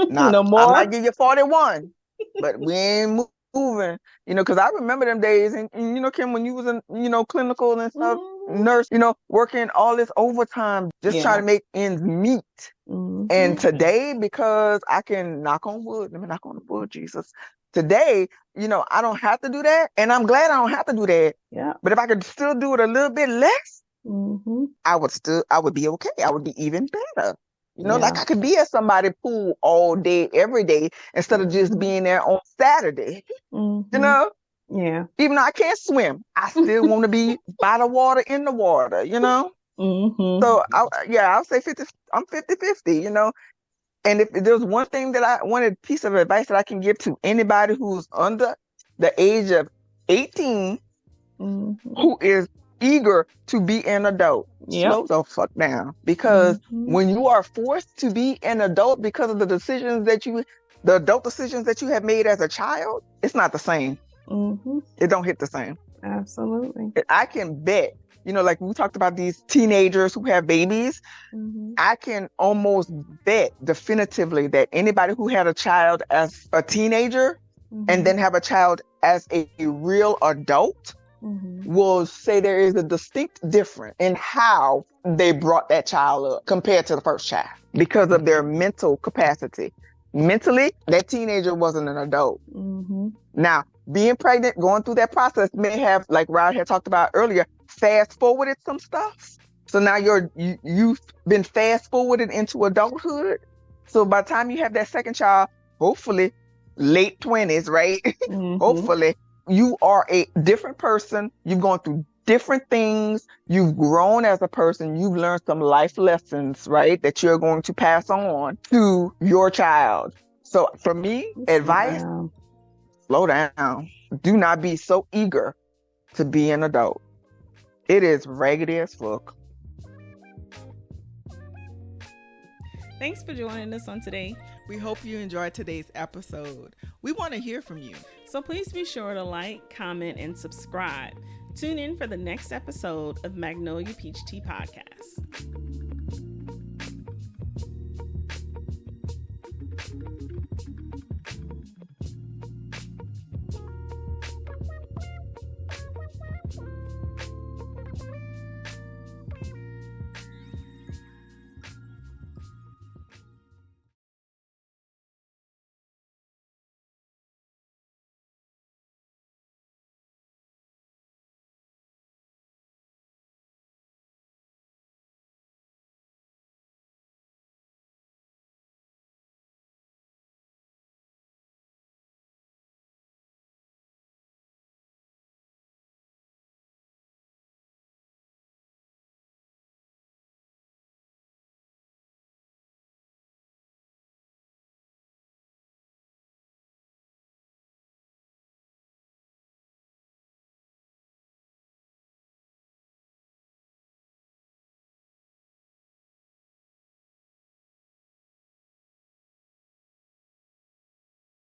No more. I might give you 41, but we ain't moving, because I remember them days. And Kim, when you was in, clinical and stuff, nurse, working all this overtime, just trying to make ends meet. And today, because I can knock on wood, let me knock on the wood, Jesus. Today, I don't have to do that. And I'm glad I don't have to do that. Yeah. But if I could still do it a little bit less, I would be okay. I would be even better. Like I could be at somebody's pool all day, every day, instead of just being there on Saturday. Yeah. Even though I can't swim, I still want to be by the water, in the water, So I'll say 50. I'm 50-50, And if there's one thing one piece of advice that I can give to anybody who's under the age of 18, who is eager to be an adult, slow the fuck down. Because when you are forced to be an adult because of the adult decisions that you have made as a child, it's not the same. It don't hit the same. Absolutely. I can bet, like we talked about these teenagers who have babies, I can almost bet definitively that anybody who had a child as a teenager and then have a child as a real adult will say there is a distinct difference in how they brought that child up compared to the first child because of their mental capacity. Mentally, that teenager wasn't an adult. Now, being pregnant, going through that process may have, like Rod had talked about earlier, fast forwarded some stuff. So now you've been fast forwarded into adulthood. So by the time you have that second child, hopefully late 20s, right? Hopefully you are a different person. You've gone through different things. You've grown as a person. You've learned some life lessons, right? That you're going to pass on to your child. So for me, advice, slow down. Do not be so eager to be an adult. It is raggedy as fuck. Thanks for joining us on today. We hope you enjoyed today's episode. We want to hear from you. So please be sure to like, comment, and subscribe. Tune in for the next episode of Magnolia Peach Tea Podcast.